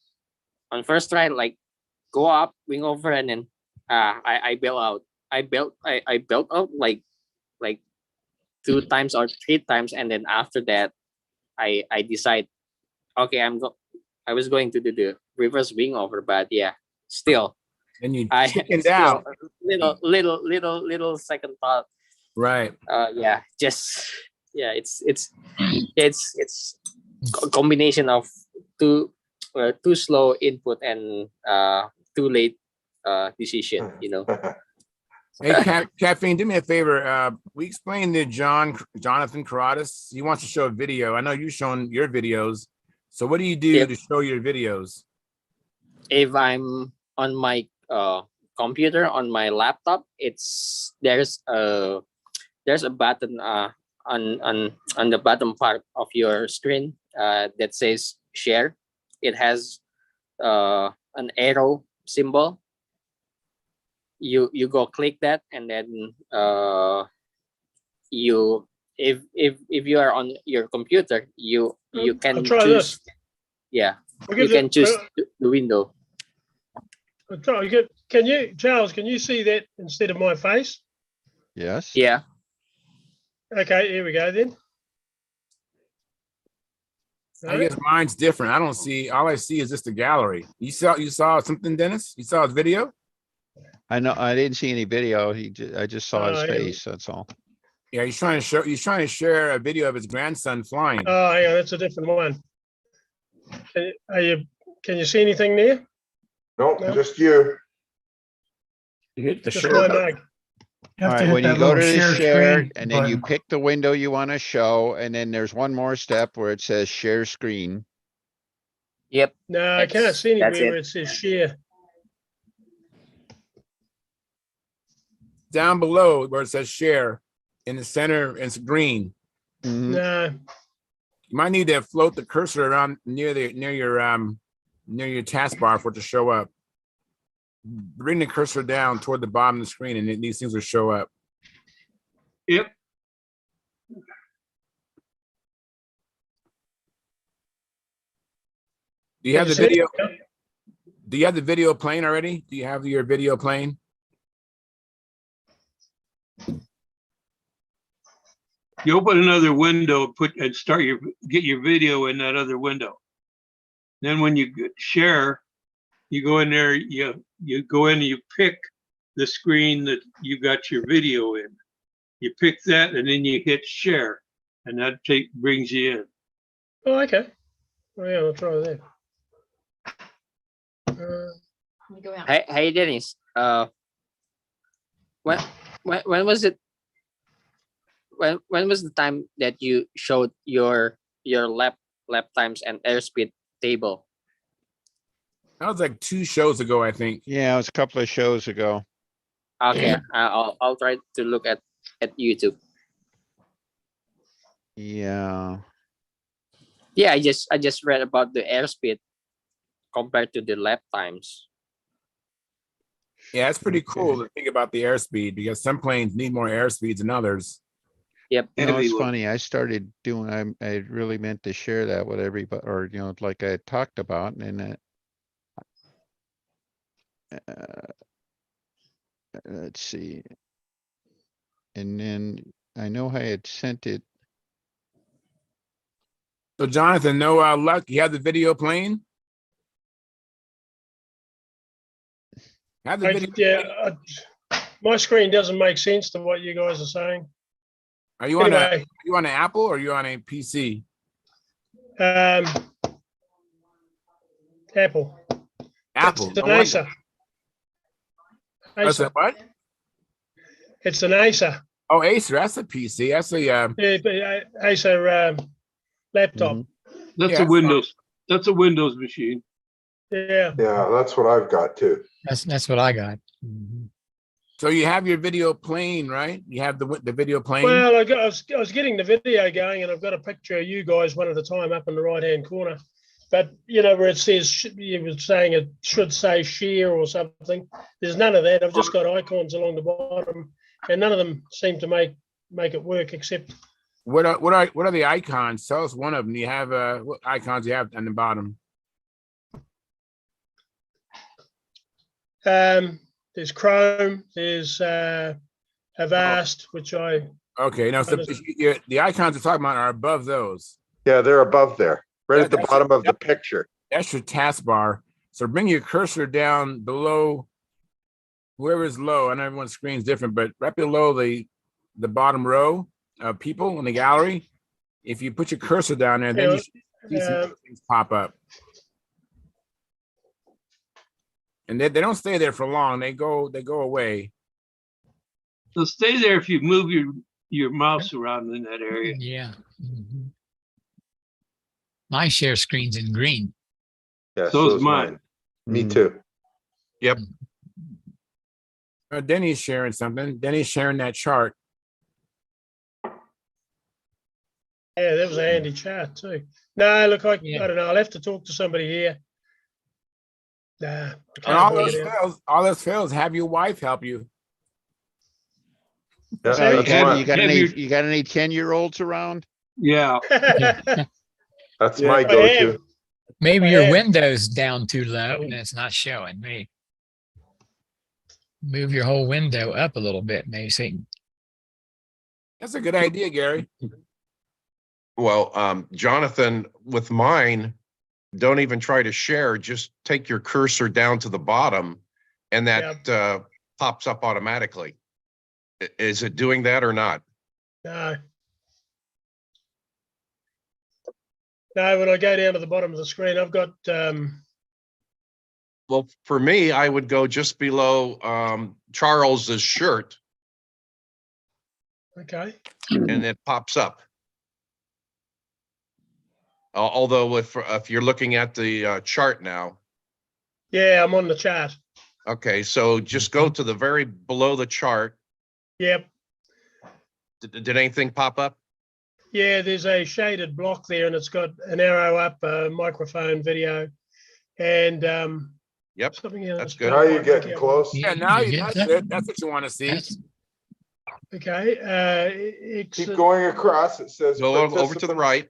on first try, like go up, wing over, and then I bail out. I built out like 2 times or 3 times, and then after that I decide, okay, I was going to do the reverse wing over, but yeah, still And you I chickened still out. little second thought. Right. Yeah, just yeah, it's combination of too slow input and too late decision, Hey, Caffeine, do me a favor. We explained to Jonathan Carradis. He wants to show a video. I know you've shown your videos. So what do you do Yep. to show your videos? If I'm on my computer, on my laptop, there's a button on the bottom part of your screen that says share. It has an arrow symbol. You go click that, and then if you are on your computer, you can I'll try choose. this. Yeah, I'll you give can choose the window. Can you, Charles, can you see that instead of my face? Yes. Yeah. Okay, here we go then. I guess mine's different. I don't see, all I see is just the gallery. You saw something, Dennis? You saw his video? I know, I didn't see any video. I just saw his yeah. face, that's all. Yeah, he's trying to share a video of his grandson flying. Oh, hang on, that's a different one. Can you see anything there? Nope, No. just you. You hit the Just share my button. mug. You have All to right, hit when you that go to little the share, screen and then you button. pick the window you want to show, and then there's one more step where it says share screen. Yep. No, I can't That's- see anywhere that's where it. it says share. Down below where it says share, in the center, it's green. Mhm. No, You might need to float the cursor around near your taskbar for it to show up. Bring the cursor down toward the bottom of the screen, and these things will show up. Yep. Do you have You the see it? video? Do you have the video playing already? Do you have your video playing? You open another window, get your video in that other window. Then when you share, you go in there, you go in and you pick the screen that you got your video in. You pick that and then you hit share, and that brings you in. Oh, okay. Oh, yeah, I'll try that. Hey, Dennis. When was it? When was the time that you showed your lap times and airspeed table? That was like 2 shows ago, I think. Yeah, it was a couple of shows ago. Okay, I'll try to look at YouTube. Yeah. Yeah, I just read about the airspeed compared to the lap times. Yeah, it's pretty cool to think about the airspeed because some planes need more airspeeds than others. Yep. You know, it's Heavy one. funny. I started doing, I really meant to share that with everybody, or, like I talked about, and let's see. And then I know I had sent it. So Jonathan, no luck. You have the video playing? Have the video. My screen doesn't make sense to what you guys are saying. Are you on Anyway. are you on an Apple or are you on a PC? Apple. Apple. It's an no wonder. Acer. That's Acer. a what? It's an Acer. Oh, Acer. That's a PC. That's a Yeah, but Acer laptop. That's Yeah, a Windows. That's a Windows machine. Yeah. Yeah, that's what I've got too. That's what I got. Mhm. So you have your video playing, right? You have the video playing. Well, I was getting the video going, and I've got a picture of you guys one at a time up in the right-hand corner. But where it says you were saying it should say share or something. There's none of that. I've just got icons along the bottom, and none of them seem to make it work except. What are the icons? Tell us one of them. You have what icons you have on the bottom? There's Chrome. There's Avast, which I. Okay, no. So the icons you're talking about are above those. Yeah, they're above there, right at the That's bottom of the picture. That's your taskbar. So bring your cursor down below, wherever is low. I know everyone's screen's different, but right below the bottom row of people in the gallery. If you put your cursor down there, then you should see some other things pop up. And they don't stay there for long. They go away. So stay there if you move your mouse around in that area. Yeah. Mhm. My share screen's in green. Yeah, So is is mine. Me Mm. too. Yep. Denny's sharing something. Denny's sharing that chart. Yeah, that was a handy chart too. No, look, I don't know. I'll have to talk to somebody here. Nah, I And can't all work those it out. fails, all those fails, have your wife help you. Yeah, So that's you got any 10-year-olds around? Yeah. That's Yeah, my I go-to. am. Maybe I your am. window's down too low and it's not showing me. Move your whole window up a little bit, maybe so you can. That's a good idea, Gary. Well, Jonathan, with mine, don't even try to share. Just take your cursor down to the bottom and that pops up automatically. Is it doing that or not? No. No, when I go down to the bottom of the screen, I've got Well, for me, I would go just below Charles's shirt okay. and it pops up. Although if you're looking at the chart now, Yeah, I'm on the chart. okay, so just go to the very below the chart. Yep. Did anything pop up? Yeah, there's a shaded block there, and it's got an arrow up, microphone, video, and Yep, something else. that's good. Now you're getting close. Yeah, now that's it. That's what you want to see. Okay. Keep going across. It says. Go over to the right.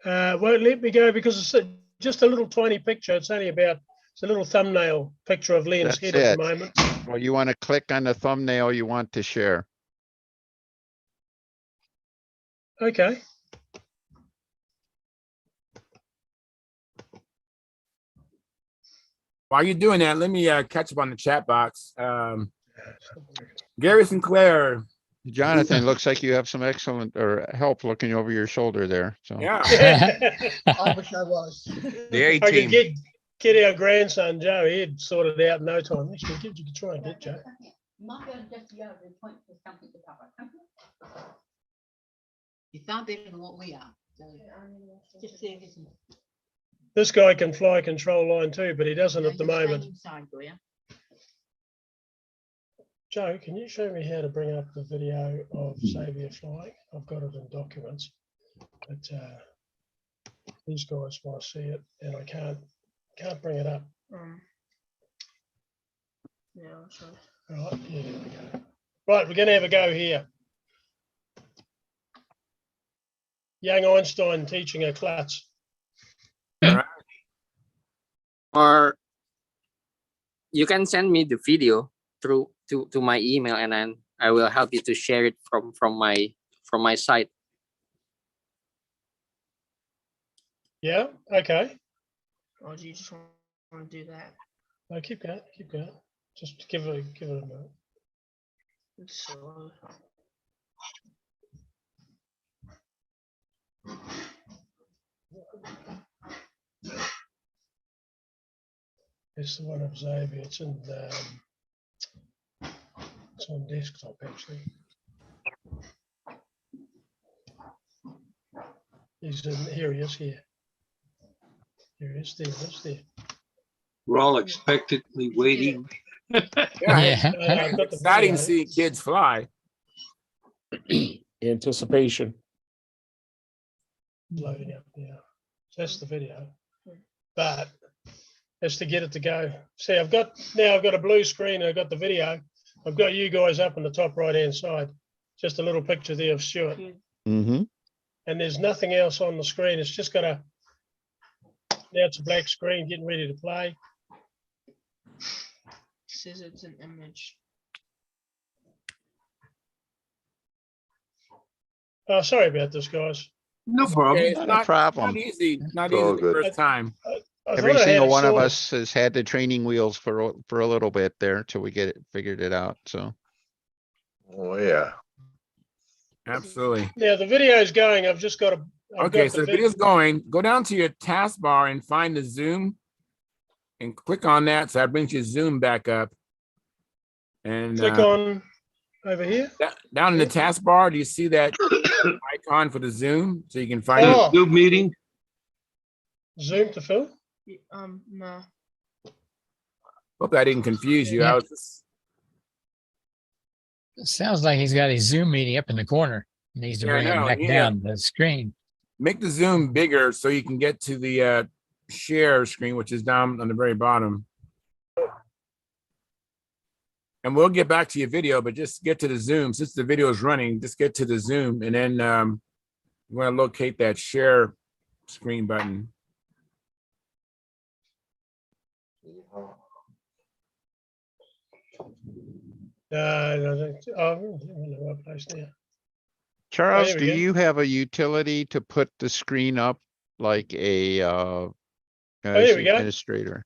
Won't let me go because it's just a little tiny picture. It's only it's a little thumbnail picture of Liam's That's head at it. the moment. Well, you want to click on the thumbnail you want to share. Okay. While you're doing that, let me catch up on the chat box. Gary Sinclair. Jonathan, looks like you have some excellent or help looking over your shoulder there. So Yeah. I wish I was. The A I could team. get our grandson Joe. He'd sort it out in no time. Actually, you could try and get Joe. You're far better than what we are. Just there, isn't it? This guy can fly control line too, but he doesn't at the moment. Joe, can you show me how to bring up the video of Xavier flying? I've got it in documents, but these guys want to see it, and I can't bring it up. Yeah, sure. Right, here we go. Right, we're going to have a go here. Young Einstein teaching a klutz. Or you can send me the video through to my email, and then I will help you to share it from my site. Yeah. Okay. Or do you just want to do that? No, keep going. Keep going. Just give it a minute. So, It's the one of Xavier. It's on desktop actually. He's in here. He is here. Here he is. There. It's there. We're all expectantly waiting. Yeah. I've got the Exciting to video. see kids fly. Anticipation. Loading up now. So that's the video. But it's to get it to go. See, I've got a blue screen. I've got the video. I've got you guys up on the top right hand side. Just a little picture there of Stuart. mm-hmm. And there's nothing else on the screen. It's just got now it's a black screen getting ready to play. it says it's an image. Oh, sorry about this, guys. No problem. Okay, it's Not a not problem. Not easy. Not It's all easy the good. first time. I Every thought I had single it one of sorted. us has had the training wheels for a little bit there till we figured it out. So Oh, yeah. Absolutely. Now the video's going. I've just got to. Okay, so the video's going. Go down to your taskbar and find the zoom and click on that. So that brings your zoom back up. And click on over here. down in the taskbar, do you see that icon for the zoom? So you can find Oh. it. Zoom meeting. Zoom to fill. No. Hope I didn't confuse you. I was just, It sounds like he's got a Zoom meeting up in the corner. He needs to Yeah, I bring it know, back yeah. down the screen. make the zoom bigger so you can get to the share screen, which is down on the very bottom. And we'll get back to your video, but just get to the zoom. Since the video is running, just get to the zoom, and then we're going to locate that share screen button. Charles, there we do go. you have a utility to put the screen up like a there as we the go. administrator?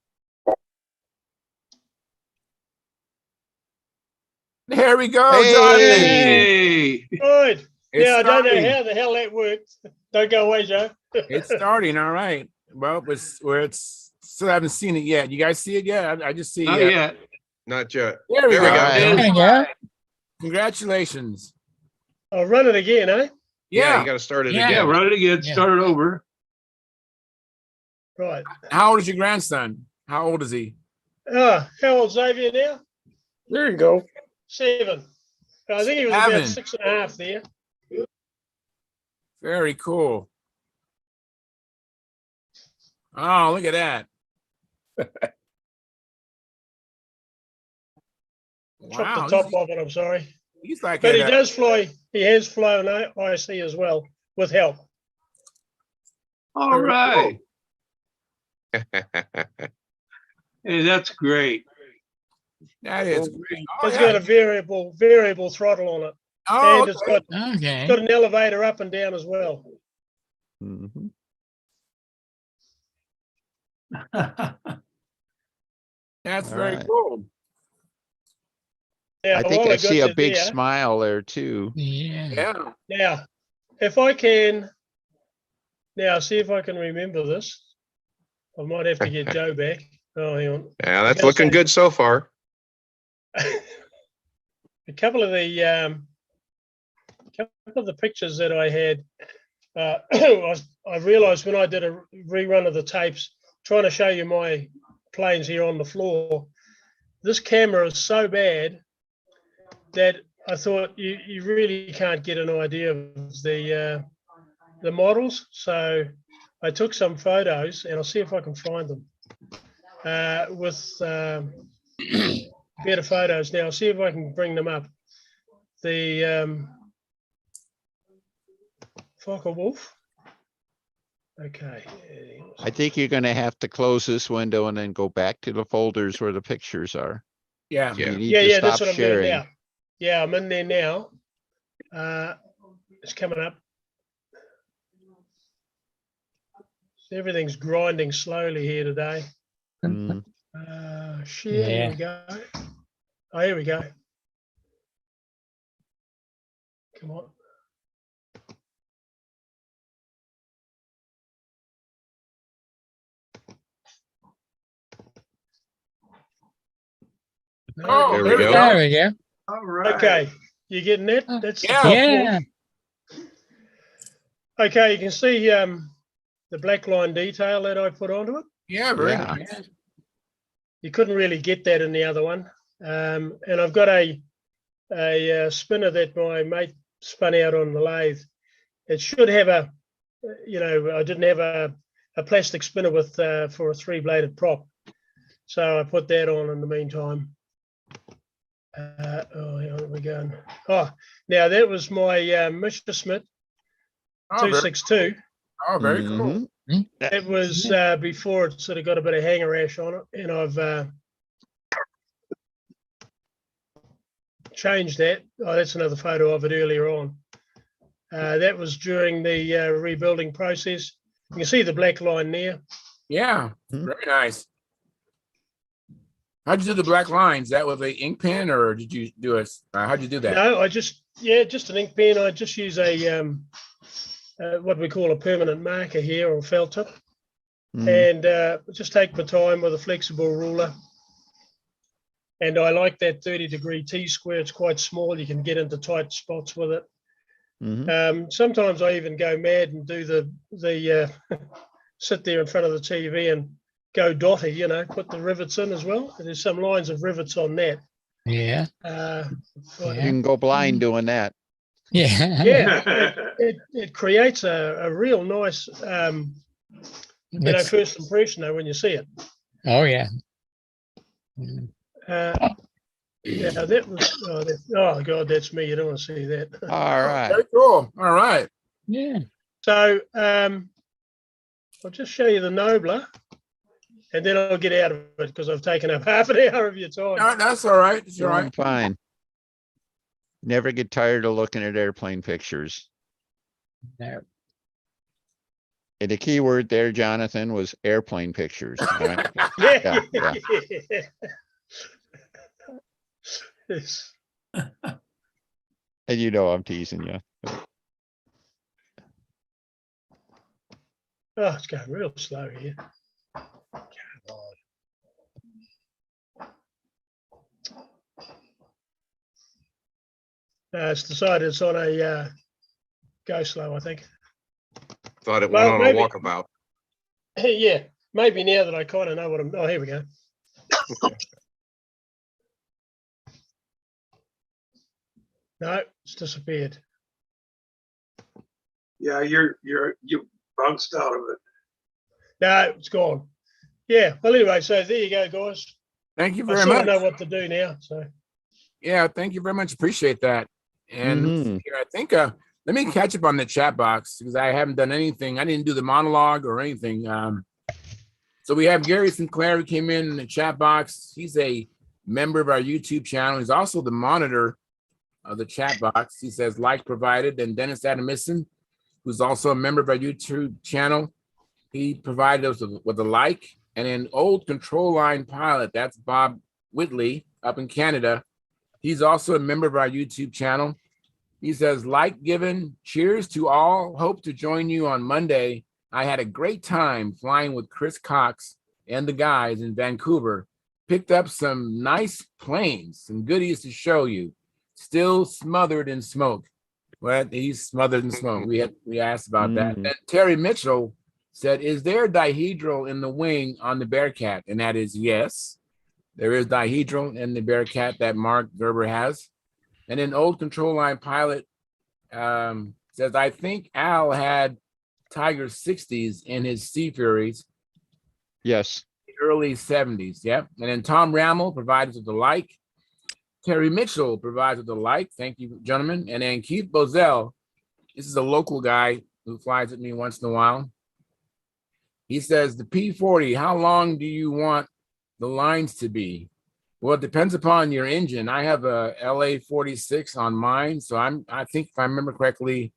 There we go, Hey! Jonathan. Hey, Good. It's Now I don't know starting. how the hell that worked. Don't go away, Joe. It's starting. All right. Well, it's still haven't seen it yet. You guys see it yet? I just see not it. yet. Not yet. There we There go. we go. All right. There you go. Congratulations. I'll run it again, eh? Yeah, you gotta start it Yeah. again. run it again, Yeah. start it over. Right. How old is your grandson? How old is he? How old Xavier now? There you go. 7. I think he was about 7. 6.5 there. Very cool. Oh, look at that. Chopped the Wow, top off it, I'm sorry. he's like But at he does fly, he has flown IC as well, with help. All right. Hey, that's great. that is great. Oh, It's yeah. got a variable throttle on it. Oh, And it's okay. got an elevator up and down as well. Mhm. That's All very right. cool. Now, I think while I got see a you big there, smile there too. Yeah. Yeah. Now, if I can, now see if I can remember this. I might have to get Joe back. Oh, hang on. Yeah, I was that's gonna looking say- good so far. A couple of the pictures that I had, I realized when I did a rerun of the tapes, trying to show you my planes here on the floor, this camera is so bad that I thought you really can't get an idea of the models. So I took some photos, and I'll see if I can find them with better photos. Now, I'll see if I can bring them up. The Fokker Wolf. Okay. I think you're gonna have to close this window and then go back to the folders where the pictures are. Yeah. So you need Yeah, to yeah, stop that's what I'm sharing. doing now. Yeah, I'm in there now. It's coming up. Everything's grinding slowly here today. Mm. Share, here we go. Oh, here we go. Come on. Oh, There we there we go. go. There we go. All right. Okay, you getting it? That's the Yeah. top Yeah. wolf. Okay, you can see the black line detail that I put onto it. Yeah, very Yeah. nice. You couldn't really get that in the other one. And I've got a spinner that my mate spun out on the lathe. It should have a, I didn't have a plastic spinner with for a 3-bladed prop. So I put that on in the meantime. Hang on, we're going. Oh, now that was my Messerschmitt Oh, very, 262. oh, very cool. Mhm. It was before it sort of got a bit of hanger ash on it, and I've changed that. Oh, that's another photo of it earlier on. That was during the rebuilding process. You can see the black line there. Yeah, Mhm. very nice. How'd you do the black lines? That with a ink pen, or did you do it? How'd you do that? No, I just an ink pen. I just use a what we call a permanent marker here, or felt tip, Mm. and just take my time with a flexible ruler. And I like that 30-degree T-square. It's quite small. You can get into tight spots with it. Mhm. Sometimes I even go mad and do the sit there in front of the TV and go dotty, put the rivets in as well. There's some lines of rivets on that. Yeah. You can go blind doing that. Yeah. Yeah, it creates a real nice, Looks- first impression though when you see it. oh yeah. Yeah, that was, oh God, that's me. You don't want to see that. All right. Very cool. All right. Yeah. So I'll just show you the Nobler, and then I'll get out of it because I've taken up half an hour of your time. No, that's all right. It's all Doing right. fine. Never get tired of looking at airplane pictures. No. And the key word there, Jonathan, was airplane pictures. All right? Yeah. Yeah, Yes. And you know I'm teasing you. Oh, it's going real slow here. It's decided it's on a go slow, I think. Thought it went Well, on maybe- a walkabout. Yeah, maybe now that I kind of know what I'm. Oh, here we go. No, it's disappeared. Yeah, you bounced out of it. No, it's gone. Yeah. Well, anyway, so there you go, guys. Thank you I very sort much. of know what to do now. So Yeah, thank you very much. Appreciate that. And let's see Mhm. here, I think let me catch up on the chat box because I haven't done anything. I didn't do the monologue or anything. So we have Gary Sinclair who came in the chat box. He's a member of our YouTube channel. He's also the monitor of the chat box. He says like provided. And Dennis Adamison, who's also a member of our YouTube channel, he provided us with a like. And an old control line pilot, that's Bob Whitley up in Canada. He's also a member of our YouTube channel. He says, like given, cheers to all. Hope to join you on Monday. I had a great time flying with Chris Cox and the guys in Vancouver. Picked up some nice planes, some goodies to show you. Still smothered in smoke. Well, he's smothered in smoke. We asked about that. Mm. And Terry Mitchell said, is there dihedral in the wing on the Bearcat? And that is yes. There is dihedral in the Bearcat that Mark Gerber has. And an old control line pilot says, I think Al had Tiger 60s in his Sea Furies, Yes. early 70s. Yep. And then Tom Rammel provides with the like. Terry Mitchell provides with the like. Thank you, gentlemen. And then Keith Bozell, this is a local guy who flies with me once in a while. He says, the P40, how long do you want the lines to be? Well, it depends upon your engine. I have a LA 46 on mine. So I think if I remember correctly,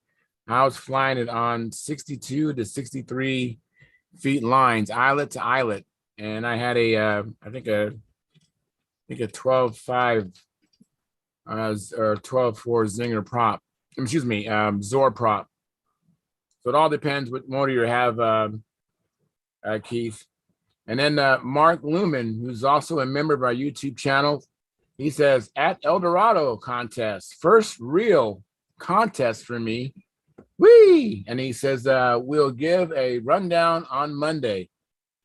I was flying it on 62 to 63 feet lines, eyelet to eyelet. And I had I think a 12.5 or 12.4 Zinger prop. Excuse me, Zor prop. So it all depends what motor you have, Keith. And then Mark Lumen, who's also a member of our YouTube channel, he says, at El Dorado contest, first real contest for me. Whee! And he says, we'll give a rundown on Monday.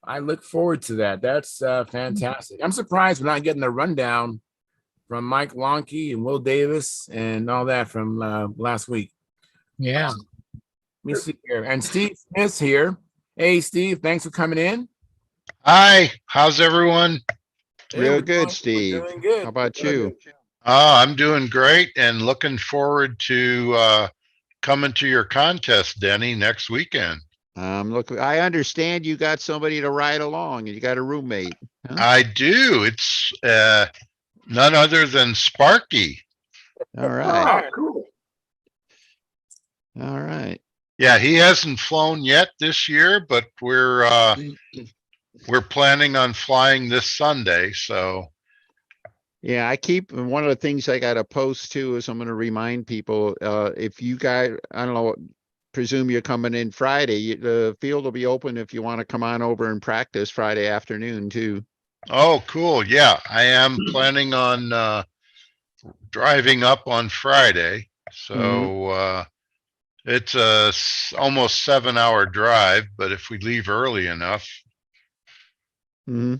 I look forward to that. That's fantastic. I'm surprised we're not getting a rundown from Mike Lonke and Will Davis and all that from last week. Yeah. Let me see here. And Steve Smith's here. Hey, Steve, thanks for coming in. Hi, how's everyone? Hey, Real we're good, doing Steve. good. How about you? I'm doing great and looking forward to coming to your contest, Denny, next weekend. Look, I understand you got somebody to ride along and you got a roommate. Huh? I do. It's none other than Sparky. All right. Oh, cool. All right. Yeah, he hasn't flown yet this year, but we're planning on flying this Sunday. So Yeah, I keep, and one of the things I got to post too is I'm going to remind people, if you guys, I don't know, presume you're coming in Friday, the field will be open if you want to come on over and practice Friday afternoon too. oh, cool. Yeah, I am planning on driving up on Friday. So it's a almost 7-hour drive, but if we leave early enough. Mm-hmm.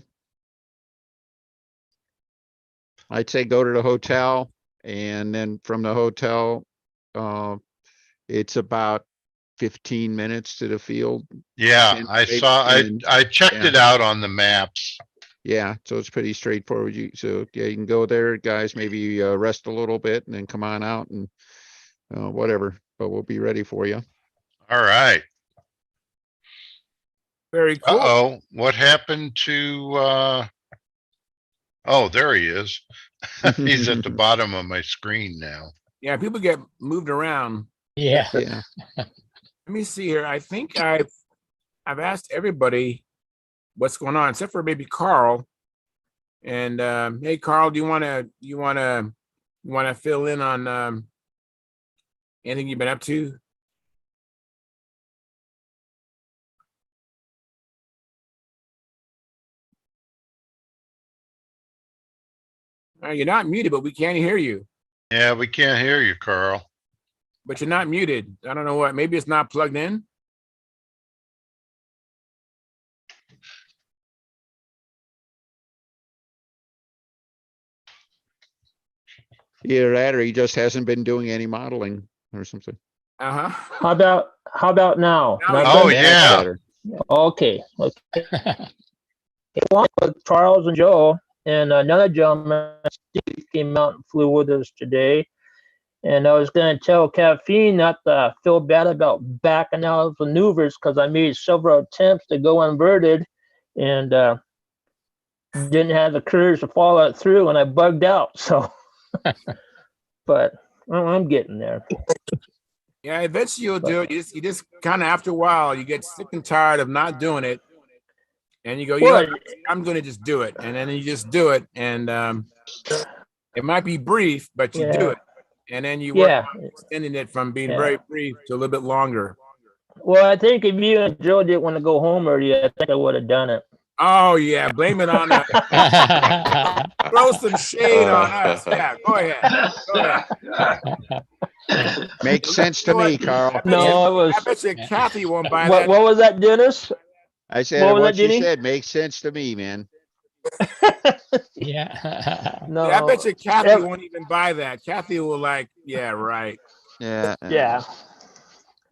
I'd say go to the hotel, and then from the hotel, it's about 15 minutes to the field. Yeah, And I they- saw, and- I checked yeah. it out on the maps. Yeah, so it's pretty straightforward. So yeah, you can go there, guys, maybe rest a little bit and then come on out and whatever, but we'll be ready for you. All right. Very cool. Uh-oh, what happened to, oh, there he is. He's at the bottom of my screen now. Yeah, people get moved around. Yeah. Yeah. Let me see here. I think I've asked everybody what's going on, except for maybe Carl. And hey, Carl, do you wanna fill in on anything you've been up to? You're not muted, but we can't hear you. Yeah, we can't hear you, Carl. but you're not muted. I don't know what, maybe it's not plugged in. Either that or he just hasn't been doing any modeling or something. Uh-huh. How about now? Now Not we- Oh, good? That's yeah. better. Okay. Along with Charles and Joe and another gentleman, Steve, came out and flew with us today. And I was going to tell Caffeine not to feel bad about backing out of maneuvers because I made several attempts to go inverted and didn't have the courage to follow it through, and I bugged out. So, but I'm getting there. Yeah, eventually you'll do it. You just kind of, after a while, you get sick and tired of not doing it. And you go, you know, Well, what, I'm going to just do it. And then you just do it. And it might be brief, but you do Yeah. it. And then you work Yeah. on extending it from being Yeah. very brief to a little bit longer. Well, I think if you and Joe didn't want to go home early, I think I would have done it. Oh, yeah. Blame it on us. Throw some shade on us. Yeah, go ahead. Go ahead. Makes sense to me, Carl. No, it was. I bet you Kathy won't buy What that. What was that, Dennis? I said What was what that, you Denny? said makes sense to me, man. Yeah. No. I bet you Kathy Ev- won't even buy that. Kathy will like, yeah, right. Yeah. Yeah.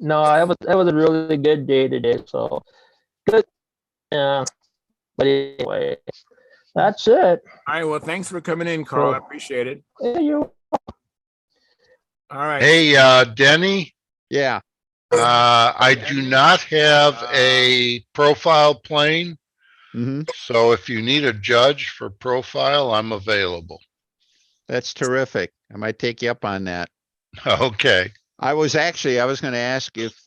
No, it was a really good day today. So good. Yeah. But anyway, that's it. All right. Well, thanks for coming in, Carl. I appreciate it. Yeah, you. All right. Hey, Denny, Yeah. I do not have a profile plane. Hmm. So if you need a judge for profile, I'm available. That's terrific. I might take you up on that. Okay. I was going to ask if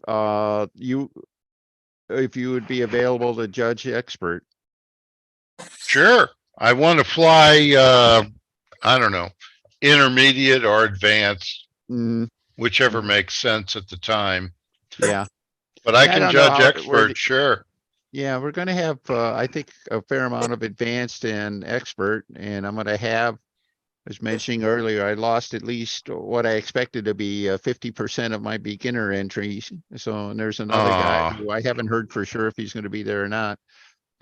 you would be available to judge expert. Sure. I want to fly, I don't know, intermediate or advanced, whichever makes sense at the time. Yeah. But I Yeah, can don't know judge how- expert, sure. Yeah, we're going to have, I think, a fair amount of advanced and expert, and I'm going to have, I was mentioning earlier, I lost at least what I expected to be 50% of my beginner entries. So, and there's another guy who I haven't heard for sure if he's going to be there or not.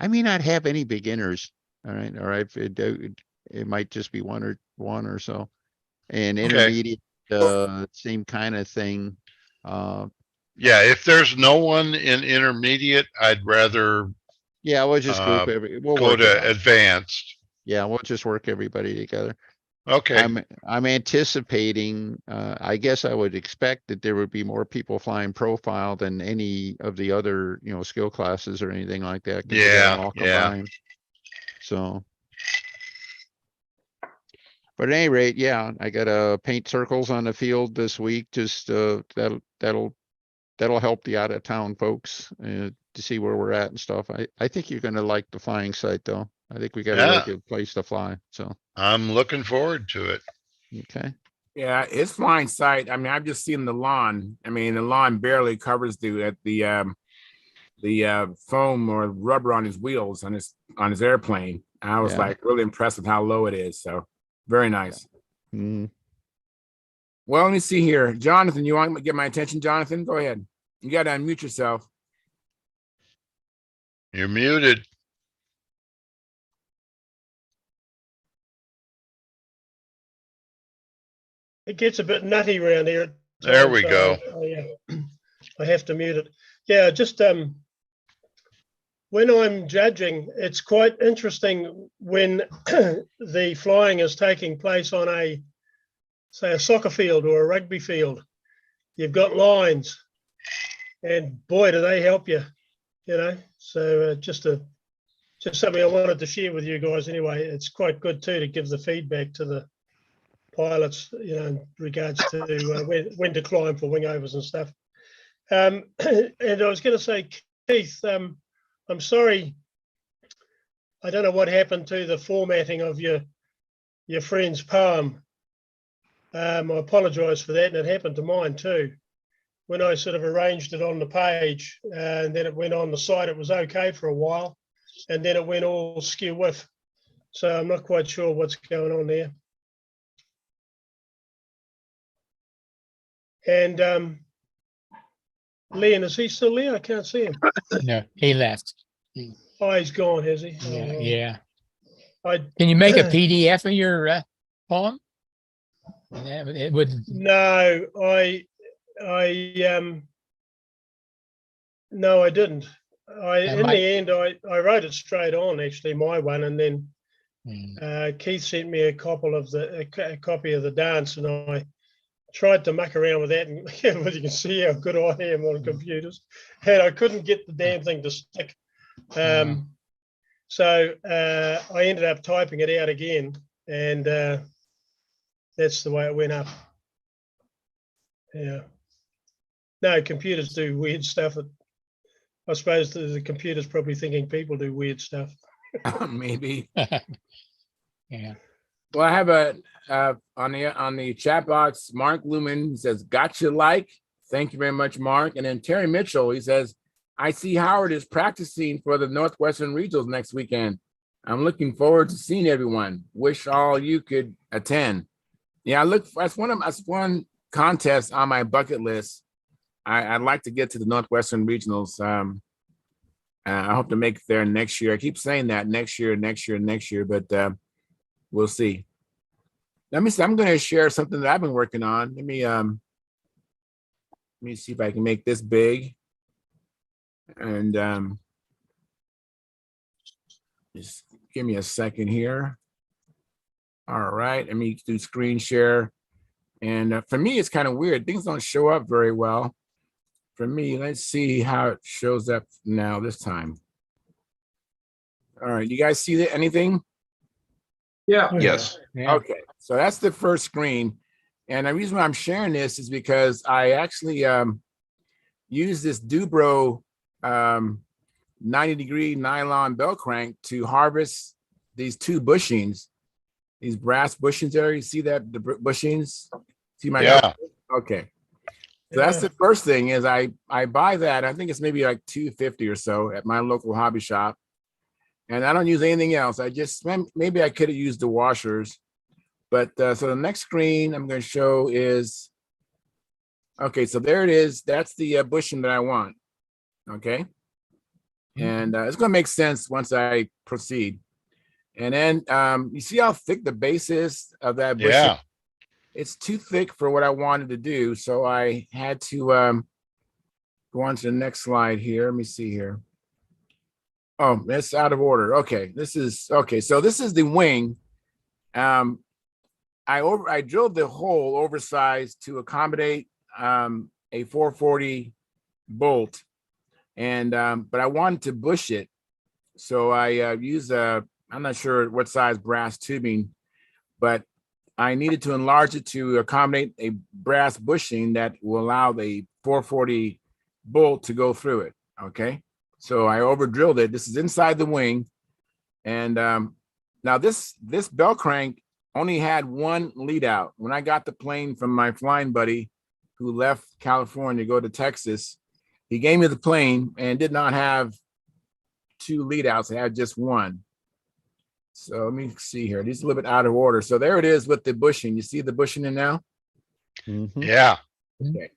I may not have any beginners. All right. It might just be one or so. And intermediate, same kind of thing. Yeah, if there's no one in intermediate, I'd rather Yeah, we'll just group we'll go work it out. to advanced. Yeah, we'll just work everybody together. Okay. I'm anticipating, I guess I would expect that there would be more people flying profile than any of the other, skill classes or anything like that. 'Cause we got 'em Yeah, all yeah. combined. So. But at any rate, yeah, I gotta paint circles on the field this week. Just that'll help the out of town folks to see where we're at and stuff. I think you're gonna like the flying site though. I think we got a really Yeah. good place to fly. So I'm looking forward to it. okay. Yeah, his flying sight. I mean, I've just seen the lawn. I mean, the lawn barely covers the foam or rubber on his wheels on his airplane. I was Yeah. like really impressed with how low it is. So very nice. Mm. Well, let me see here. Jonathan, you want to get my attention, Jonathan? Go ahead. You got to unmute yourself. You're muted. It gets a bit nutty around here. at There times, we so go. I have to mute it. Yeah, just when I'm judging, it's quite interesting when the flying is taking place on say a soccer field or a rugby field. You've got lines, and boy, do they help you, So just something I wanted to share with you guys. Anyway, it's quite good too to give the feedback to the pilots, in regards to when to climb for wing overs and stuff. And I was going to say, Keith, I'm sorry, I don't know what happened to the formatting of your friend's poem. I apologise for that, and it happened to mine too. When I sort of arranged it on the page, and then it went on the site, it was okay for a while, and then it went all skew with. So I'm not quite sure what's going on there. And Leon, is he still there? I can't see him. No, he left. Oh, he's gone, has he? Oh, Yeah, well. yeah. I Can you make a PDF of your poem? Yeah, it would. no, no, I didn't. That In might- the end, I wrote it straight on, actually, my one, and then Mm. Keith sent me a copy of the dance, and I tried to muck around with that, and you can see how good I am on computers, and I couldn't get the damn thing to stick. So I ended up typing it out again, and that's the way it went up. Yeah. No, computers do weird stuff. I suppose the computer's probably thinking people do weird stuff. Maybe. Yeah. Well, I have a on the chat box. Mark Lumen says, "Gotcha, like." Thank you very much, Mark. And then Terry Mitchell, he says, "I see Howard is practicing for the Northwestern Regionals next weekend. I'm looking forward to seeing everyone. Wish all you could attend." Yeah, that's one contest on my bucket list. I'd like to get to the Northwestern Regionals. I hope to make it there next year. I keep saying that next year, but we'll see. Let me see. I'm going to share something that I've been working on. Let me see if I can make this big. And just give me a second here. All right. Let me do screen share. And for me, it's kind of weird. Things don't show up very well. For me, let's see how it shows up now this time. All right. You guys see anything? Yeah. Yes. Yeah. Okay, so that's the first screen. And the reason why I'm sharing this is because I actually use this Dubro 90-degree nylon bell crank to harvest these two bushings, these brass bushings there. You see that, the bushings? See my Yeah. Okay. So that's the first thing is I buy that. I think it's maybe like $2.50 or so at my local hobby shop. And I don't use anything else. I just, maybe I could have used the washers. But so the next screen I'm going to show is, okay, so there it is. That's the bushing that I want. Okay. And it's going to make sense once I proceed. And then you see how thick the base is of that bushing? Yeah. It's too thick for what I wanted to do. So I had to go on to the next slide here. Let me see here. Oh, it's out of order. Okay, this is okay. So this is the wing. I drilled the hole oversized to accommodate a 440 bolt, and but I wanted to bush it, so I used I'm not sure what size brass tubing, but I needed to enlarge it to accommodate a brass bushing that will allow the 440 bolt to go through it. Okay, so I over drilled it. This is inside the wing, and now this bell crank only had one lead out. When I got the plane from my flying buddy who left California to go to Texas, he gave me the plane and did not have two lead outs. It had just one. So let me see here. These are a little bit out of order. So there it is with the bushing. You see the bushing in now? Yeah. Okay.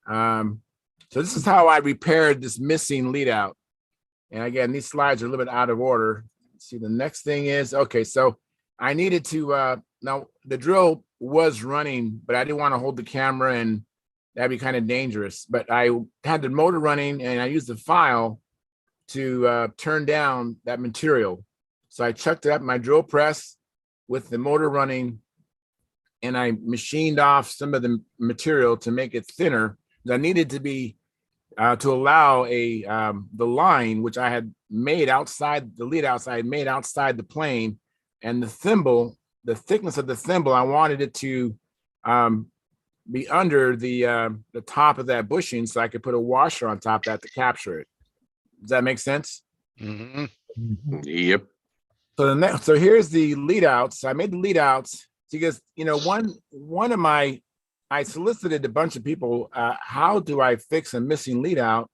So this is how I repaired this missing lead out. And again, these slides are a little bit out of order. See, the next thing is, okay, so I needed to, now the drill was running, but I didn't want to hold the camera and that'd be kind of dangerous. But I had the motor running and I used the file to turn down that material. So I chucked it up in my drill press with the motor running and I machined off some of the material to make it thinner. I needed to be, to allow the line, which I had made outside, the lead outside, made outside the plane, and the thimble, the thickness of the thimble, I wanted it to be under the top of that bushing so I could put a washer on top of that to capture it. Does that make sense? Yep. So here's the lead outs. I made the lead outs because, you know, one of my, I solicited a bunch of people, how do I fix a missing lead out?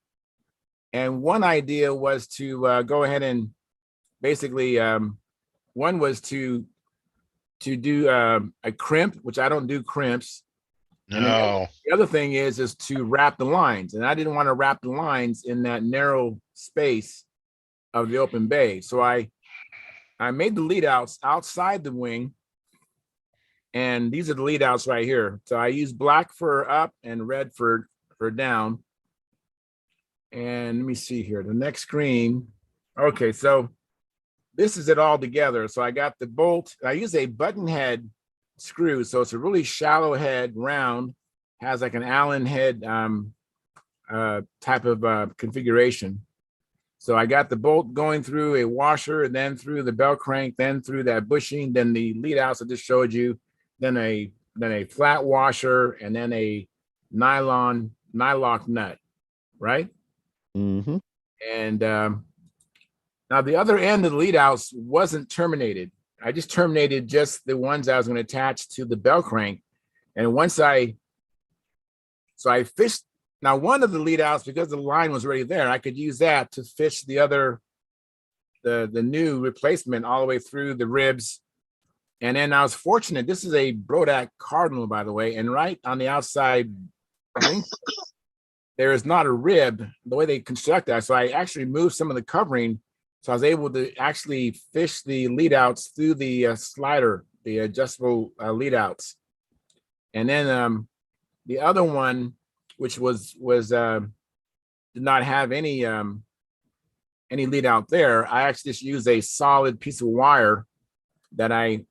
And one idea was to go ahead and basically, one was to do a crimp, which I don't do crimps. And No. the other thing is to wrap the lines. And I didn't want to wrap the lines in that narrow space of the open bay. So I made the lead outs outside the wing. And these are the lead outs right here. So I use black for up and red for down. And let me see here, the next screen. Okay, so this is it all together. So I got the bolt. I use a button head screw. So it's a really shallow head, round, has like an Allen head type of configuration. So I got the bolt going through a washer and then through the bell crank, then through that bushing, then the lead outs I just showed you, then a flat washer, and then a nylock nut, right? Mm-hmm. And now the other end of the lead outs wasn't terminated. I just terminated just the ones I was going to attach to the bell crank. And once I fished, now one of the lead outs, because the line was already there, I could use that to fish the other, the new replacement all the way through the ribs. And then I was fortunate, this is a Brodak Cardinal, by the way, and right on the outside wing, there is not a rib, the way they construct that. So I actually moved some of the covering. So I was able to actually fish the lead outs through the slider, the adjustable lead outs. And then the other one, which was did not have any lead out there, I actually just used a solid piece of wire that I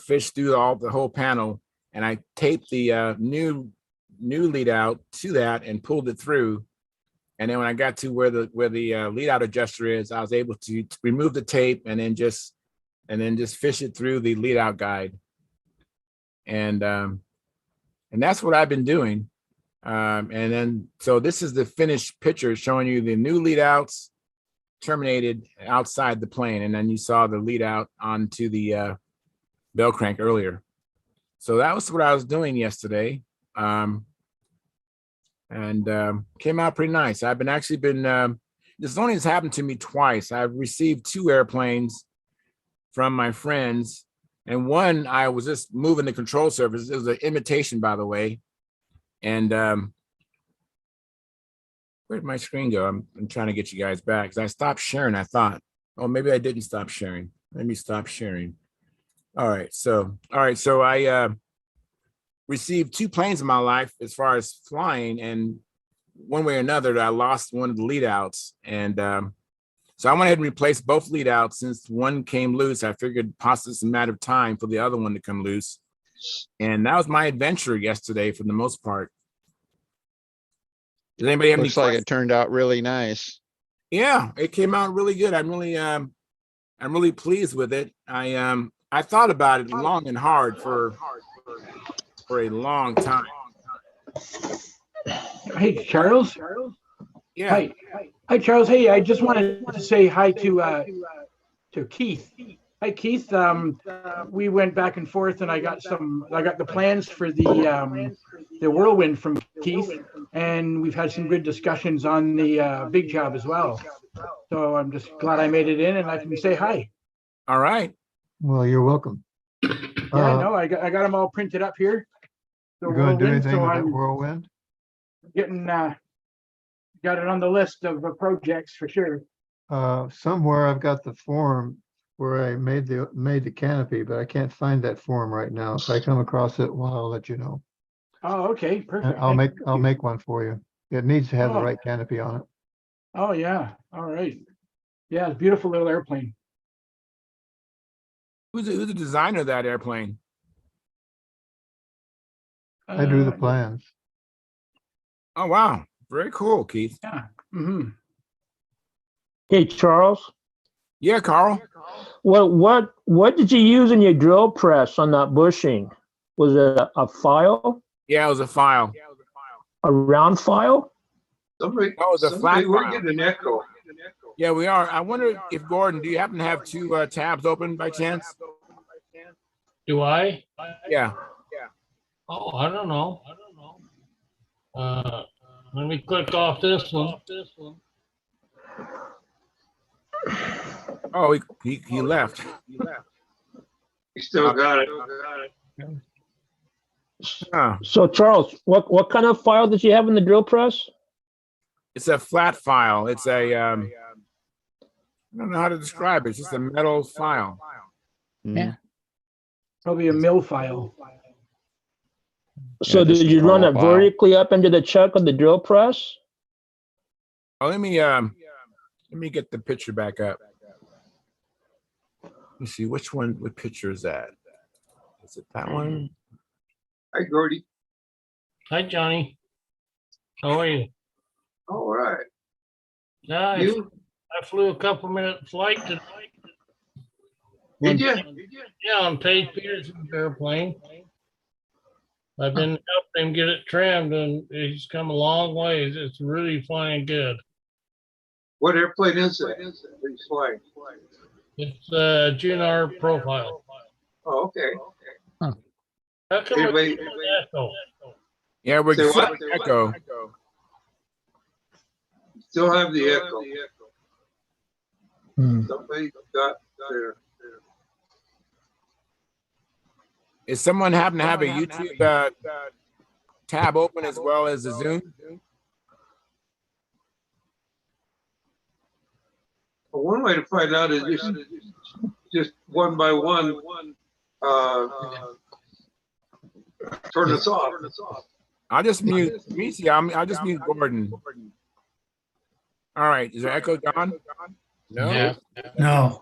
fished through the whole panel, and I taped the new lead out to that and pulled it through. And then when I got to where the lead out adjuster is, I was able to remove the tape and then just fish it through the lead out guide. And that's what I've been doing. And then, so this is the finished picture showing you the new lead outs terminated outside the plane. And then you saw the lead out onto the bell crank earlier. So that was what I was doing yesterday. And came out pretty nice. I've been this only has happened to me twice. I've received 2 airplanes from my friends, and one I was just moving the control surface. It was an imitation, by the way. And where'd my screen go? I'm trying to get you guys back because I stopped sharing. I thought, oh, maybe I didn't stop sharing. Let me stop sharing. All right, so I received 2 planes in my life as far as flying, and one way or another, I lost one of the lead outs. And so I went ahead and replaced both lead outs. Since one came loose, I figured possibly it's a matter of time for the other one to come loose. And that was my adventure yesterday for the most part. Does anybody have any Looks like questions? it turned out really nice. Yeah, it came out really good. I'm really pleased with it. I thought about it long and hard for a long time. Hey, Charles. Yeah. Hi, Charles. Hey, I just wanted to say hi to Keith. Hi, Keith. We went back and forth, and I got the plans for the Whirlwind from Keith, and we've had some good discussions on the big job as well. So I'm just glad I made it in, and I can say hi. All right. Well, you're welcome. Yeah, no, I got them all printed up here. The You're going to do Whirlwind, anything so with that I'm Whirlwind? getting got it on the list of projects for sure. Somewhere I've got the form where I made the canopy, but I can't find that form right now. If I come across it, well, I'll let you know. Oh, okay, perfect. I'll Thank make you. one for you. It needs to have the Oh. right canopy on it. Oh yeah, all right. Yeah, it's a beautiful little airplane. Who's the designer of that airplane? I drew the plans. Oh, wow. Very cool, Keith. Yeah. Mm-hmm. Hey, Charles, Yeah, Carl. what did you use in your drill press on that bushing? Was it a file? Yeah, it was a file. A round file? Somebody, Oh, the flat we're file. getting an echo. Yeah, we are. I wonder if Gordon, do you happen to have 2 tabs open by chance? Do I? Yeah. Oh, I don't know. Let me click off this one. Oh, he left. You still got it. Huh. So Charles, what kind of file did you have in the drill press? It's a flat file. It's a I don't know how to describe it. It's just a metal file. Yeah. Probably a mill file. So Yeah, just did a you run small it file. vertically up into the chuck of the drill press? Oh, let me get the picture back up. Let me see which one. What picture is that? Is it that one? Hi, Gordy. Hi, Johnny. How are you? All right. Yeah, You? I flew a couple minute flight today. Did you? Yeah, on Paige Peterson's airplane. I've been helping him get it trimmed, and he's come a long ways. It's really flying good. What airplane is it? He's flying. It's GNR profile. Oh, okay. Huh. How come Anybody- we echo? Yeah, we're Say still what? echo. Still have the echo. Hmm. Somebody got their. Is someone happen to have a YouTube tab open as well as the Zoom? Well, one way to find out is just one by one, turn us off. I'll just mute. Let me see. I'll just mute Gordon. All right. Is there echo gone? No. No.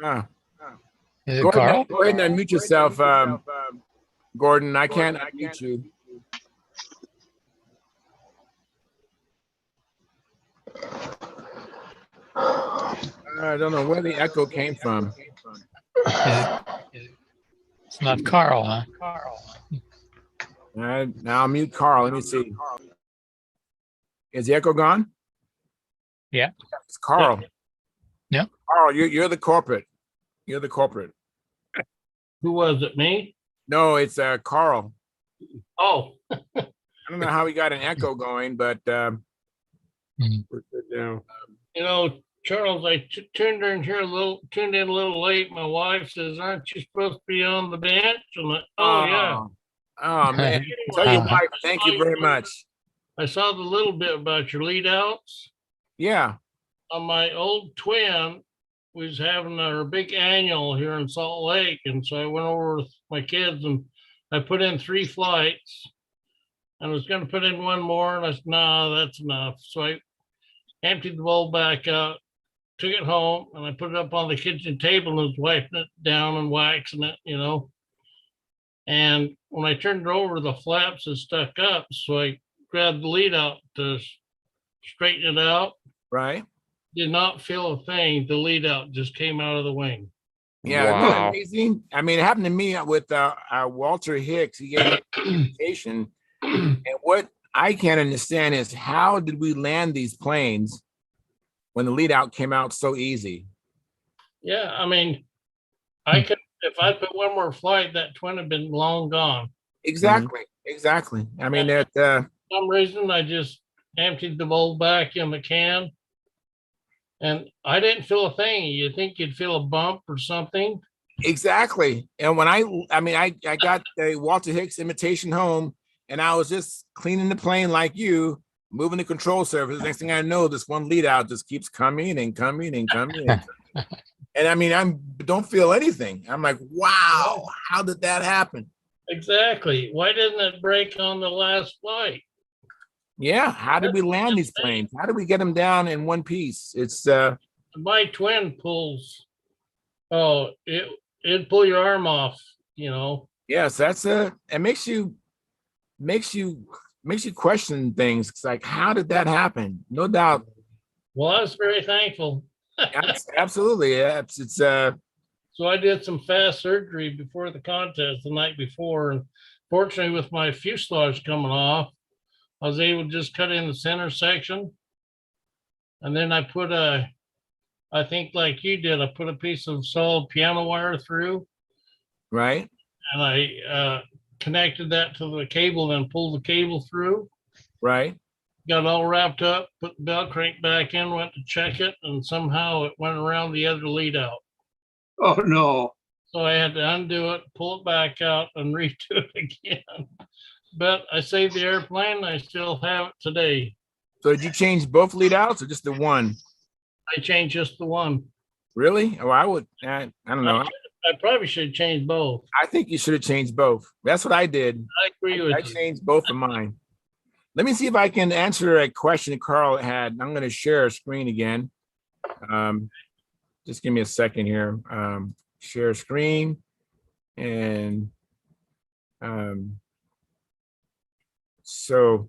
Ah. Is it Go Carl? ahead, go ahead and unmute yourself, Gordon. I can't unmute you. I don't know where the echo came from. It's not Carl, huh? Now I'll mute Carl. Let me see. Is the echo gone? Yeah. It's Carl. Yeah. Carl, you're the corporate. You're the corporate. Who was it? Me? No, it's Carl. Oh, I don't know how we got an echo going, but we're good now. you know, Charles, I tuned in a little late. My wife says, "Aren't you supposed to be on the bench?" I'm like, "Oh yeah." Oh man. Tell your wife thank you very much. I saw the little bit about your lead outs. Yeah. On my old twin was having a big annual here in Salt Lake, and so I went over with my kids and I put in 3 flights. I was going to put in one more, and I said, "No, that's enough." So I emptied the bowl back out, took it home, and I put it up on the kitchen table and was wiping it down and waxing it, you know. And when I turned it over, the flaps had stuck up, so I grabbed the lead out to straighten it out. Right. Did not feel a thing. The lead out just came out of the wing. Yeah, isn't that amazing? I mean, it happened to me with Walter Hicks. He gave me an invitation. And what I can't understand is how did we land these planes when the lead out came out so easy? Yeah, I mean, I could, if I put one more flight, that twin had been long gone. Exactly. Exactly. I mean, that For some reason, I just emptied the bowl back in the can. And I didn't feel a thing. You think you'd feel a bump or something? exactly. And when I got the Walter Hicks invitation home, and I was just cleaning the plane like you, moving the control surface. Next thing I know, this one lead out just keeps coming and coming and coming. And, and I mean, I don't feel anything. I'm like, wow, how did that happen? Exactly. Why didn't it break on the last flight? Yeah, how did we land these planes? How did we get them down in one piece? It's My twin pulls. Oh, it'd pull your arm off, you know. yes, that's it makes you question things. It's like, how did that happen? No doubt. Well, I was very thankful. Absolutely. Yeah, it's So I did some fast surgery before the contest the night before, and fortunately, with my fuselage coming off, I was able to just cut in the center section, and then I put I think like you did, I put a piece of solid piano wire through, right, and I connected that to the cable, then pulled the cable through. Right. Got all wrapped up, put the belt crank back in, went to check it, and somehow it went around the other lead out. Oh, no. So I had to undo it, pull it back out and redo it again. But I saved the airplane. I still have it today. So did you change both lead outs or just the one? I changed just the one. Really? Oh, I would. I don't know. I probably should change both. I think you should have changed both. That's what I did. I agree with I you. changed both of mine. Let me see if I can answer a question Carl had. I'm going to share a screen again. Just give me a second here. Share screen and so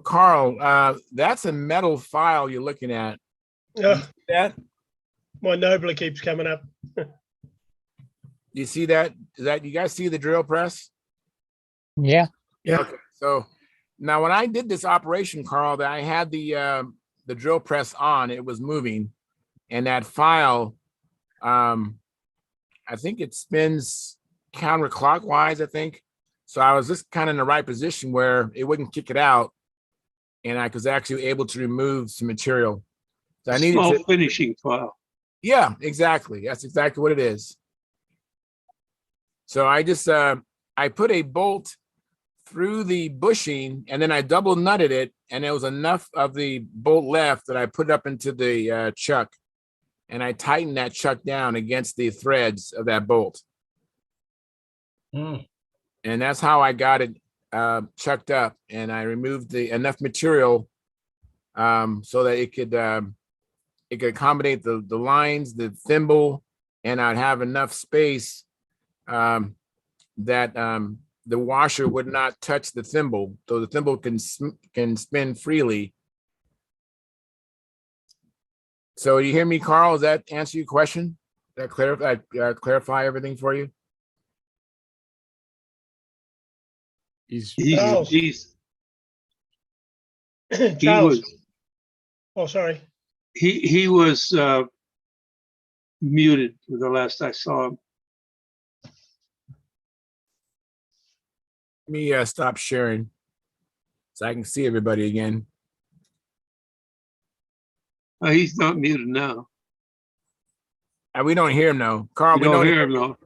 Carl, that's a metal file you're looking at. Yeah. That My Nobler keeps coming up. you see that? Is that you guys see the drill press? Yeah. Yeah. Okay. So now when I did this operation, Carl, that I had the drill press on, it was moving, and that file, I think it spins counterclockwise, I think. So I was just kind of in the right position where it wouldn't kick it out, and I was actually able to remove some material. So I needed Small to finishing file. Yeah, exactly. That's exactly what it is. So I just I put a bolt through the bushing and then I double nutted it, and there was enough of the bolt left that I put up into the chuck, and I tightened that chuck down against the threads of that bolt. And that's how I got it chucked up, and I removed enough material so that it could accommodate the lines, the thimble, and I'd have enough space that the washer would not touch the thimble, so the thimble can spin freely. So you hear me, Carl? Does that answer your question? That clarify everything for you? Charles. He Charles. was Oh, sorry. he was muted for the last I saw him. Let me stop sharing so I can see everybody again. Oh, he's not muted now. We don't hear him now, Carl. We don't hear him now.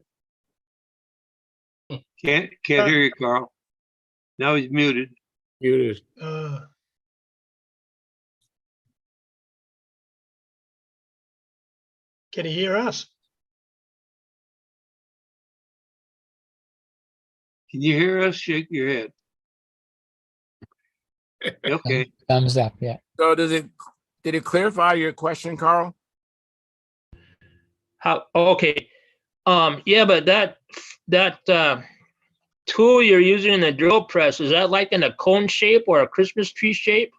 Can't hear you, Carl. Now he's muted. Muted. Can he hear us? Can you hear us? Shake your head. Okay. Thumbs up. Yeah. So did it clarify your question, Carl? How? Okay. Yeah, but that tool you're using in the drill press, is that like in a cone shape or a Christmas tree shape?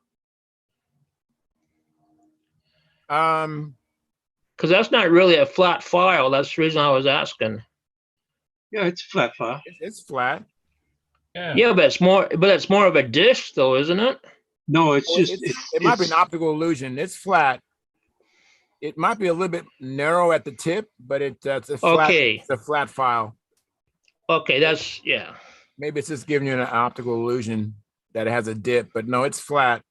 Because that's not really a flat file. That's the reason I was asking. Yeah, it's a flat file. It's flat. Yeah, but it's more of a dish, though, isn't it? No, it's just it might be an optical illusion. It's flat. It might be a little bit narrow at the tip, but it's a flat. Okay. It's a flat file. Okay, that's yeah. Maybe it's just giving you an optical illusion that it has a dip, but no, it's flat.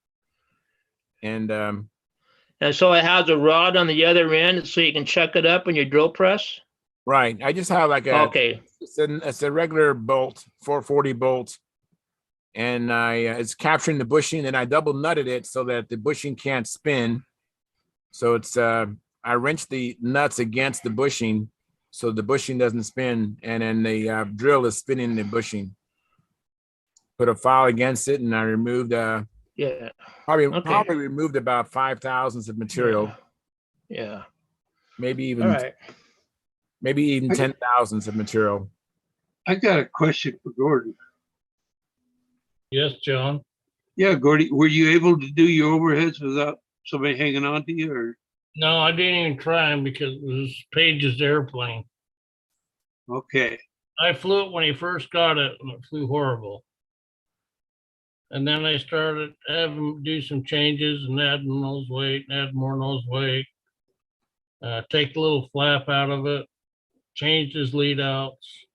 And so it has a rod on the other end, so you can chuck it up in your drill press. Right. I just have like a It's a regular bolt, 440 bolt, and it's capturing the bushing, and I double nutted it so that the bushing can't spin. So it's I wrenched the nuts against the bushing so the bushing doesn't spin, and then the drill is spinning the bushing. Put a file against it, and I removed probably removed about 5 thousandths of material. Yeah. Maybe even All right. maybe even 10 thousandths of material. I got a question for Gordon. Yes, John. Yeah, Gordy, were you able to do your overheads without somebody hanging on to you, or? No, I didn't even try him because it was Page's airplane. Okay. I flew it when he first got it, and it flew horrible. And then I started having him do some changes and add nose weight, add more nose weight, take the little flap out of it, changed his lead outs.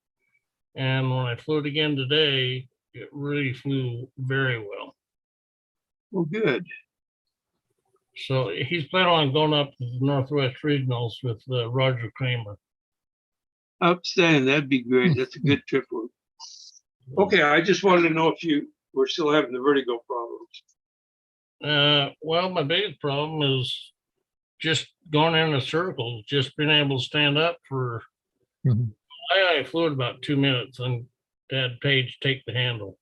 And when I flew it again today, it really flew very well. Well, good. So he's planning on going up to the Northwest Regionals with Roger Kramer. Outstanding. That'd be great. That's a good trip. Okay, I just wanted to know if you were still having the vertigo problems. Well, my biggest problem is just going in a circle, just being able to stand up for, I flew it about 2 minutes and had Paige take the handle.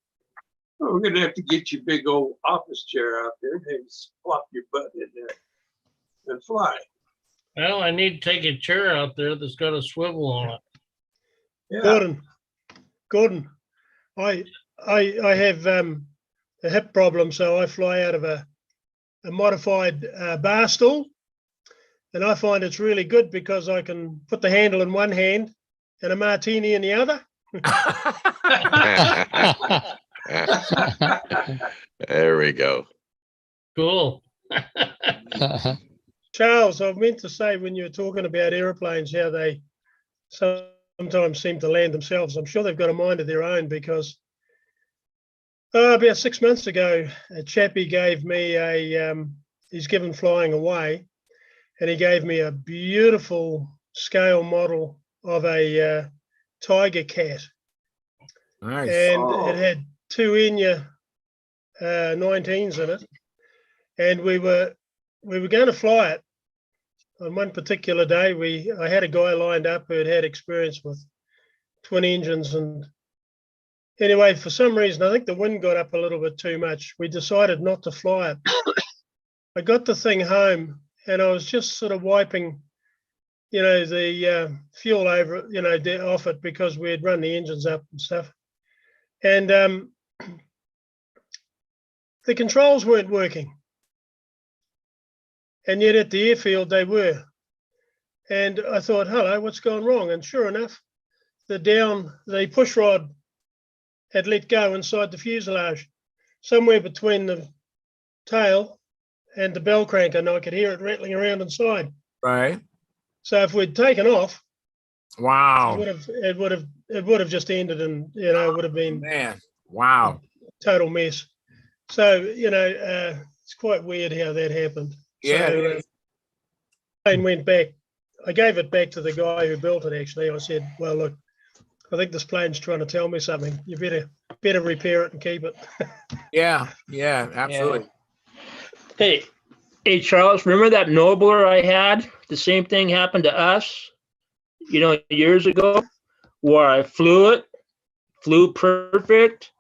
Well, we're gonna have to get you a big old office chair out there and plop your butt in there and fly. Well, I need to take a chair out there that's got a swivel on it. Yeah. Gordon, I have a hip problem, so I fly out of a modified bar stool, and I find it's really good because I can put the handle in one hand and a martini in the other. There we go. Cool. Charles, I meant to say when you were talking about airplanes, how they sometimes seem to land themselves. I'm sure they've got a mind of their own because about 6 months ago, a chappie gave me he's given flying away, and he gave me a beautiful scale model of a tiger cat. Nice. And it had 2 Enya 19s in it, and we were going to fly it. On one particular day, I had a guy lined up who had experience with twin engines, and anyway, for some reason, I think the wind got up a little bit too much. We decided not to fly it. I got the thing home, and I was just sort of wiping, the fuel over, off it because we had run the engines up and stuff. And the controls weren't working. And yet at the airfield, they were. And I thought, hello, what's gone wrong? And sure enough, the push rod had let go inside the fuselage, somewhere between the tail and the bell crank, and I could hear it rattling around inside. Right. So if we'd taken off, wow, it would have just ended, and it would have been wow, total mess. So it's quite weird how that happened. Yeah. So, plane went back. I gave it back to the guy who built it. Actually, I said, "Well, look, I think this plane's trying to tell me something. You better repair it and keep it." Yeah, absolutely. Hey, Charles, remember that Nobler I had? The same thing happened to us, years ago, where I flew perfect,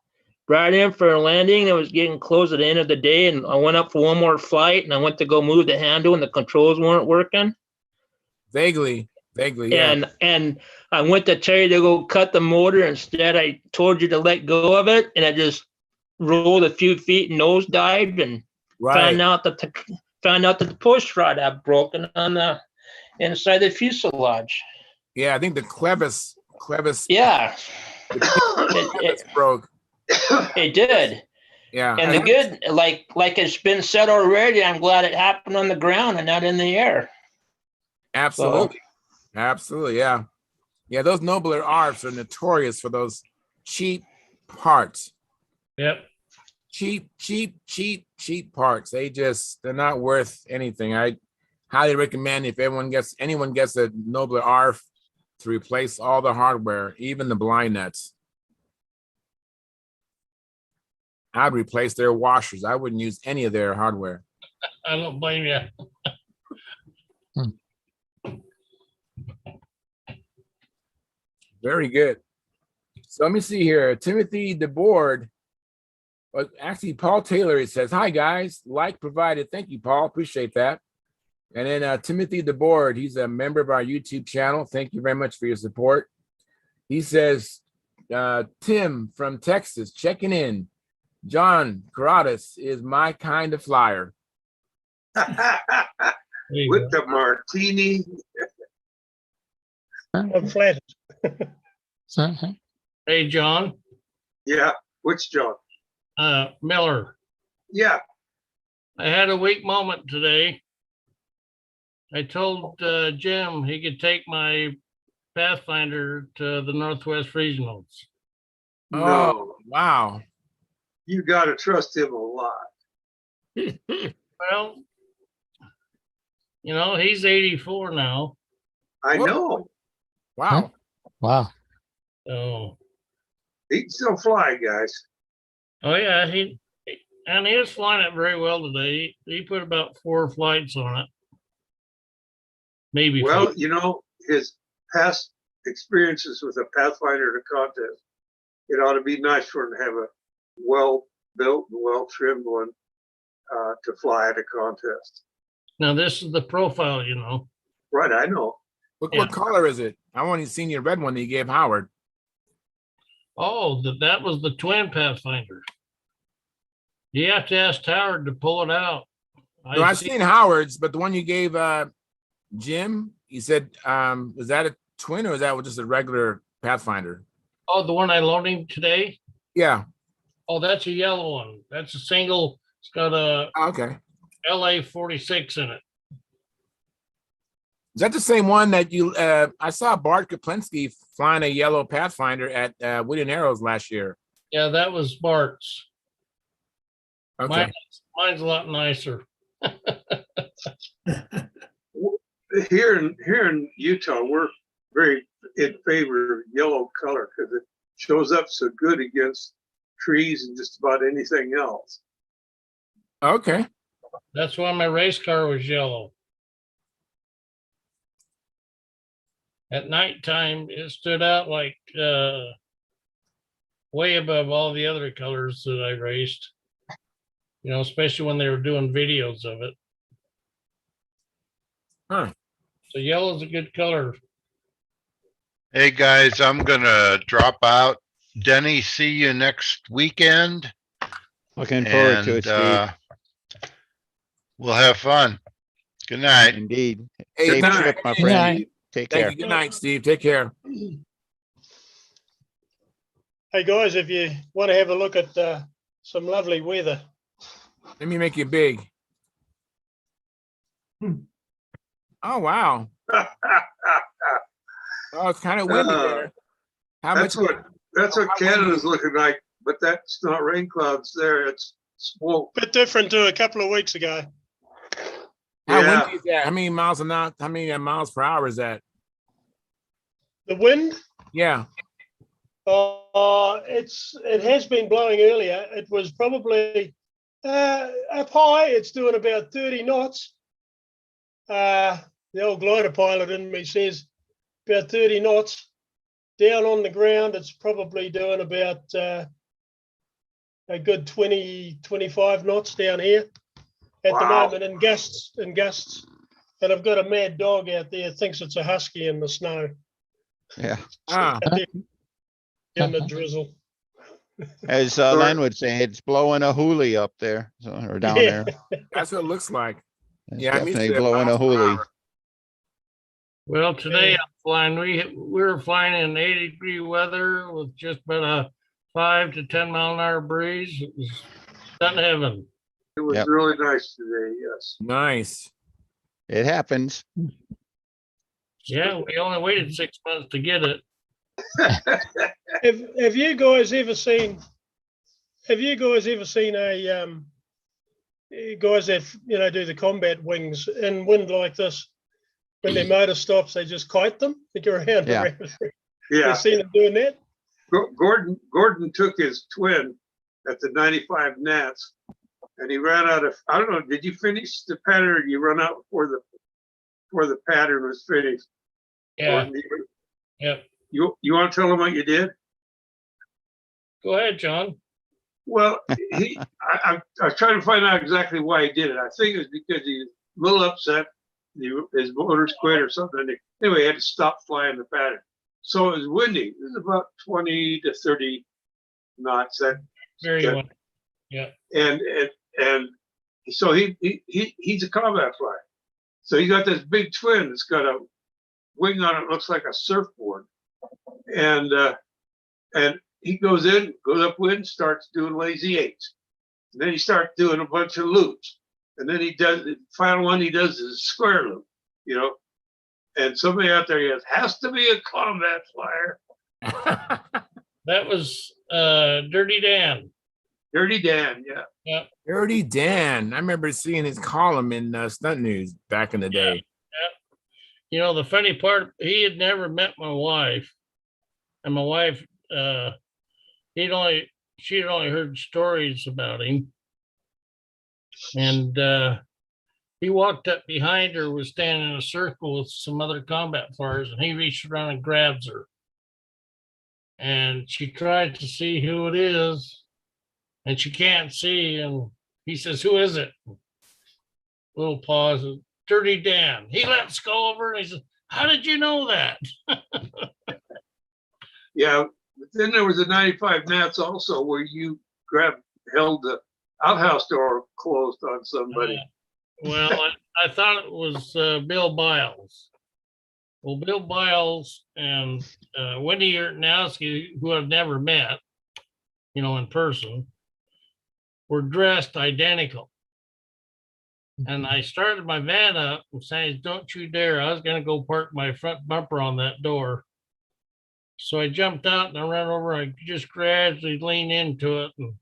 right in for a landing. It was getting close at the end of the day, and I went up for one more flight, and I went to go move the handle, and the controls weren't working. Vaguely, yeah. And I went to tell you to go cut the motor. Instead, I told you to let go of it, and I just rolled a few feet and nosedived, and found out that the push rod had broken on the inside the fuselage. Yeah, I think the clevis. Yeah, it broke. It did. Yeah, and the good, like it's been said already, I'm glad it happened on the ground and not in the air. Absolutely, absolutely, yeah. Those Nobler ARFs are notorious for those cheap parts. Yep. Cheap parts. They're not worth anything. I highly recommend if anyone gets a Nobler ARF to replace all the hardware, even the blind nuts. I'd replace their washers. I wouldn't use any of their hardware. I don't blame you. Very good. So let me see here. Timothy DeBoard. Well, actually, Paul Taylor, he says, "Hi, guys. Like provided." Thank you, Paul. Appreciate that. And then Timothy DeBoard, he's a member of our YouTube channel. Thank you very much for your support. He says, Tim from Texas, checking in. John Caradas is my kind of flyer. With the martini. I'm flattered. Hey, John. Yeah, which John? Miller. Yeah. I had a weak moment today. I told Jim he could take my Pathfinder to the Northwest Regionals. No. Oh, wow. You got to trust him a lot. Well, he's 84 now. I know. Wow. Wow. Oh, He can still fly, guys. oh yeah, he was flying it very well today. He put about 4 flights on it. Maybe Well, 5. you know, his past experiences with a Pathfinder at a contest, it ought to be nice for him to have a well-built and well-trimmed one to fly at a contest. Now this is the profile, you know. Right, I know. What color is it? I only seen your red one that you gave Howard. Oh, that was the twin Pathfinder. You have to ask Howard to pull it out. No, I've seen Howard's, but the one you gave Jim, he said, was that a twin or is that just a regular Pathfinder? Oh, the one I loaned him today? Yeah. Oh, that's a yellow one. That's a single. It's got a okay. LA 46 in it. Is that the same one that you? I saw Bart Kaplinski flying a yellow Pathfinder at Wood and Arrows last year. Yeah, that was Bart's. Okay. Mine's a lot nicer. Here in Utah, we're very in favor of yellow color because it shows up so good against trees and just about anything else. Okay. That's why my race car was yellow. At nighttime, it stood out like way above all the other colors that I raced. You know, especially when they were doing videos of it. Huh. So yellow's a good color. Hey, guys, I'm gonna drop out. Denny, see you next weekend. Looking forward to it, Steve. We'll have fun. Good night. Indeed. Hey, Safe good night. trip, my Good friend. night. Take Thank care. you. Good night, Steve. Take care. Hey guys, if you want to have a look at some lovely weather. Let me make you big. Oh, wow. Oh, it's kind of windy there. How That's much? what Canada's looking like, but that's not rain clouds there. It's smoke. Bit different to a couple of weeks ago. How Yeah. windy is that? How many miles an hour? How many miles per hour is that? The wind, Yeah. it has been blowing earlier. It was probably up high. It's doing about 30 knots. The old glider pilot in me says about 30 knots. Down on the ground, it's probably doing about a good 20, 25 knots down here at the moment in gusts. And I've got a mad dog out there, thinks it's a husky in the snow. Yeah. In the drizzle. As Len would say, it's blowing a hoolie up there, or down there. That's what it looks like. It's Yeah, I'm used definitely to blowing a miles per hoolie. hour. Well, today I'm flying. We were flying in 80-degree weather with just about a 5 to 10 mile an hour breeze. It was stunt heaven. It was really nice today. Yes. Nice. It happens. Yeah, we only waited 6 months to get it. Have you guys ever seen a guys that do the combat wings in wind like this? When their motor stops, they just kite them. They go around. Yeah. Yeah. You've seen them doing that? Gordon took his twin at the 95 Nats, and he ran out of. I don't know. Did you finish the pattern, or did you run out before the pattern was finished? Yeah. Yep. You want to tell him what you did? Go ahead, John. Well, I was trying to find out exactly why he did it. I think it was because he was a little upset. His motors quit or something. Anyway, he had to stop flying the pattern. So it was windy. It was about 20 to 30 knots. Very well. Yeah. And so he's a combat flyer. So he got this big twin that's got a wing on it, looks like a surfboard. And he goes upwind, starts doing lazy eights. And then he starts doing a bunch of loops. And then he does the final one he does is a square loop, And somebody out there yells, has to be a combat flyer. That was Dirty Dan. Dirty Dan, yeah. Yeah. Dirty Dan. I remember seeing his column in Stunt News back in the day. Yeah. The funny part, he had never met my wife. and my wife, she had only heard stories about him. And he walked up behind her, was standing in a circle with some other combat flyers, and he reached around and grabs her. And she tried to see who it is, and she can't see. And he says, "Who is it?" Little pause. "Dirty Dan." He let us go over, and he says, "How did you know that?" Yeah. But then there was a 95 Nats also where you held the outhouse door closed on somebody. Well, I thought it was Bill Biles. Well, Bill Biles and Wendy Yurtnowski, who I've never met, in person, were dressed identical. And I started my van up and saying, "Don't you dare." I was going to go park my front bumper on that door. So I jumped out and I ran over. I just gradually leaned into it. And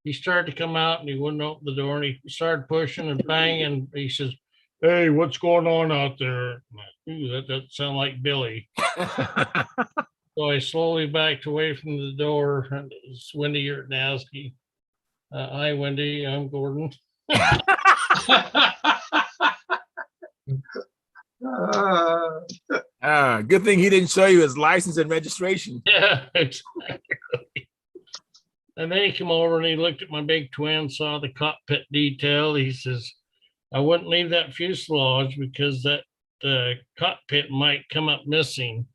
he started to come out and he wouldn't open the door. And he started pushing and banging. He says, "Hey, what's going on out there?" Ooh, that doesn't sound like Billy. So I slowly backed away from the door. And it's Wendy Yurtnowski. "Hi, Wendy. I'm Gordon." Good thing he didn't show you his license and registration. Yeah, exactly. And then he came over and he looked at my big twin, saw the cockpit detail. He says, "I wouldn't leave that fuselage because that cockpit might come up missing."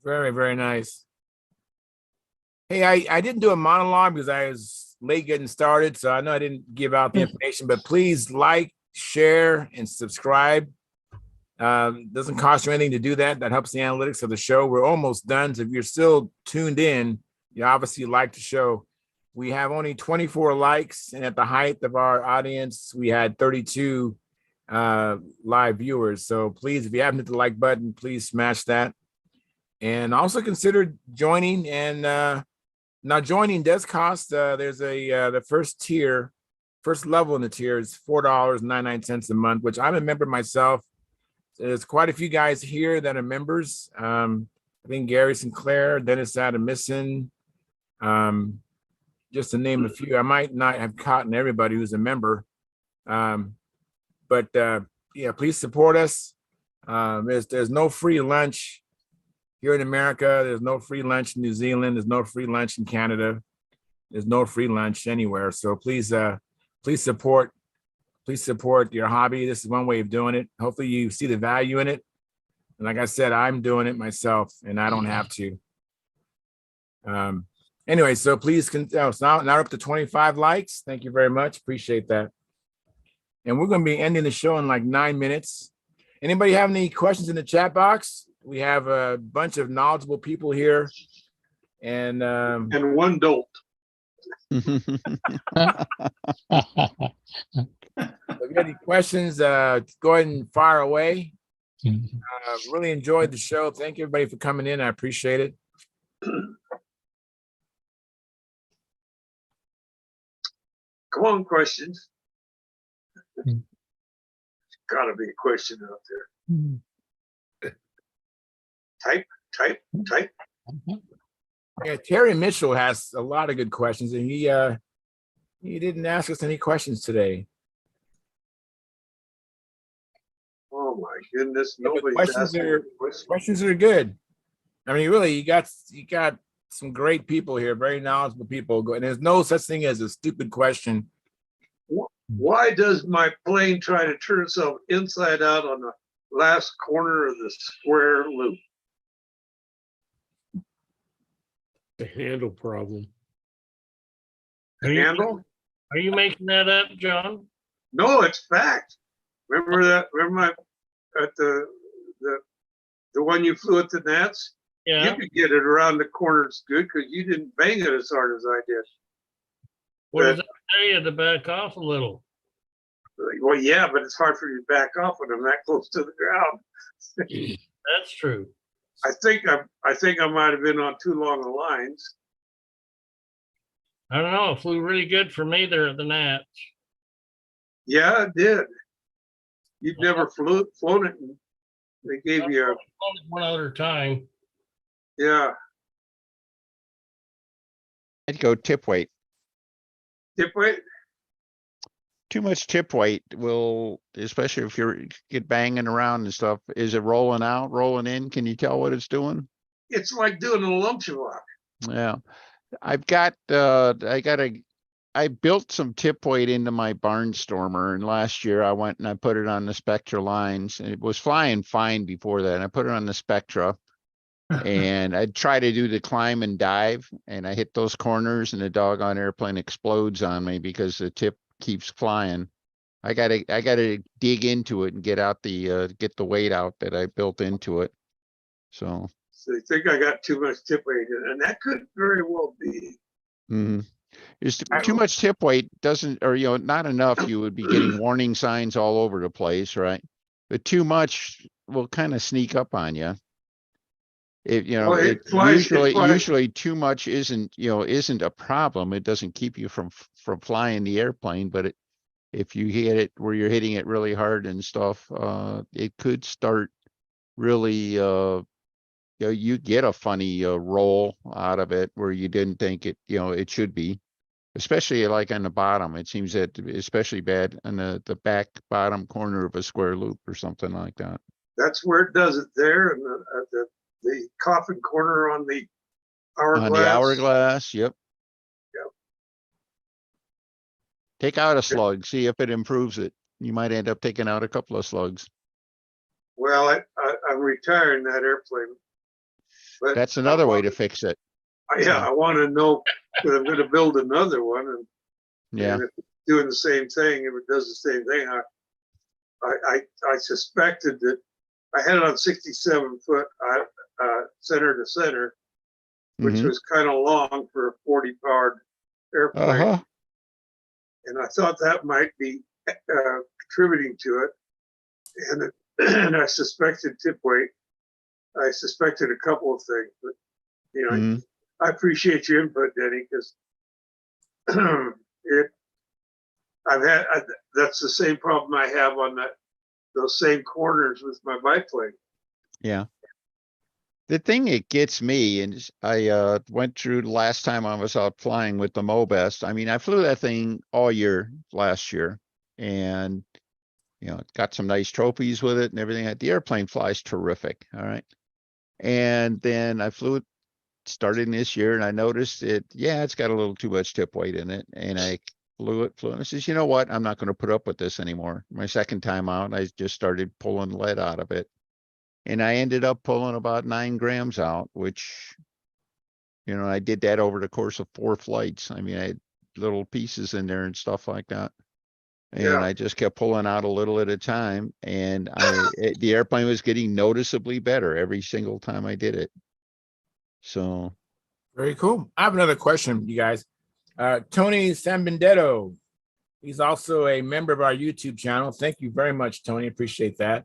Very, very nice. Hey, I didn't do a monologue because I was late getting started, so I know I didn't give out the information, but please like, share, and subscribe. Doesn't cost you anything to do that. That helps the analytics of the show. We're almost done. So if you're still tuned in, you obviously like the show. We have only 24 likes, and at the height of our audience, we had 32 live viewers. So please, if you haven't hit the like button, please smash that. And also consider joining. And now joining does cost. There's the first tier, first level in the tier is $4.99 a month, which I'm a member myself. There's quite a few guys here that are members. I think Gary Sinclair, Dennis Adamison, just to name a few. I might not have caught everybody who's a member. But yeah, please support us. There's no free lunch here in America. There's no free lunch in New Zealand. There's no free lunch in Canada. There's no free lunch anywhere. So please support. Please support your hobby. This is one way of doing it. Hopefully you see the value in it. And like I said, I'm doing it myself and I don't have to. Anyway, so please, it's now up to 25 likes. Thank you very much. Appreciate that. And we're going to be ending the show in like 9 minutes. Anybody have any questions in the chat box? We have a bunch of knowledgeable people here. And one dolt. If you have any questions, go ahead and fire away. Really enjoyed the show. Thank you everybody for coming in. I appreciate it. Come on, questions. Gotta be a question out there. Type. Yeah, Terry Mitchell has a lot of good questions, and he didn't ask us any questions today. Oh my goodness, Yeah, nobody's questions asking are questions. questions are good. I mean, really, you got some great people here, very knowledgeable people, and there's no such thing as a stupid question. Why does my plane try to turn itself inside out on the last corner of the square loop? The handle problem. Handle? Are you making that up, John? No, it's fact. Remember that? Remember at the one you flew at the Nats? Yeah. You could get it around the corners good because you didn't bang it as hard as I did. What does that tell you to back off a little? Well, yeah, but it's hard for you to back off when I'm that close to the ground. That's true. I think I might have been on too long of lines. I don't know. It flew really good for me there at the Nats. Yeah, it did. You'd never flown it in They gave you a, One other time. yeah, I'd go tip weight. tip weight. Too much tip weight will, especially if you're get banging around and stuff. Is it rolling out, rolling in? Can you tell what it's doing? It's like doing a lunch walk. Yeah. I've got, I built some tip weight into my Barnstormer, and last year I went and I put it on the Spectra lines, and it was flying fine before that. And I put it on the Spectra, and I try to do the climb and dive, and I hit those corners, and the doggone airplane explodes on me because the tip keeps flying. I gotta dig into it and get out the get the weight out that I built into it. So. So they think I got too much tip weight, and that could very well be. Mm-hmm. Is too much tip weight doesn't, or not enough, you would be getting warning signs all over the place, right? But too much will kind of sneak up on you. Usually too much isn't a problem. It doesn't keep you from flying the airplane, but if you hit it where you're hitting it really hard and stuff, it could start really, you get a funny roll out of it where you didn't think it should be. Especially like on the bottom, it seems that especially bad on the back bottom corner of a square loop or something like that. That's where it does it there, and the coffin corner on the hourglass. On the hourglass, yep. Yep. Take out a slug, see if it improves it. You might end up taking out a couple of slugs. Well, I'm retiring that airplane. But that's another way to fix it. I want to know, because I'm going to build another one, and if it's doing the same thing, if it does the same thing, I suspected that I had it on 67 foot center to center, which was kind of long for a 40 powered airplane, and I thought that might be contributing to it, and I suspected tip weight. I suspected a couple of things, but I appreciate your input, Denny, because that's the same problem I have on those same corners with my biplane. Yeah. The thing that gets me, and I went through the last time I was out flying with the Mobest. I mean, I flew that thing all year last year, and got some nice trophies with it and everything. The airplane flies terrific. All right. And then I flew it starting this year, and I noticed it's got a little too much tip weight in it. And I flew it, and I says, you know what? I'm not going to put up with this anymore. My second time out, I just started pulling lead out of it. And I ended up pulling about 9 grams out, which, I did that over the course of 4 flights. I mean, I had little pieces in there and stuff like that. And I just kept pulling out a little at a time, and the airplane was getting noticeably better every single time I did it. So. Very cool. I have another question, you guys. Tony Sambendetto, he's also a member of our YouTube channel. Thank you very much, Tony. Appreciate that.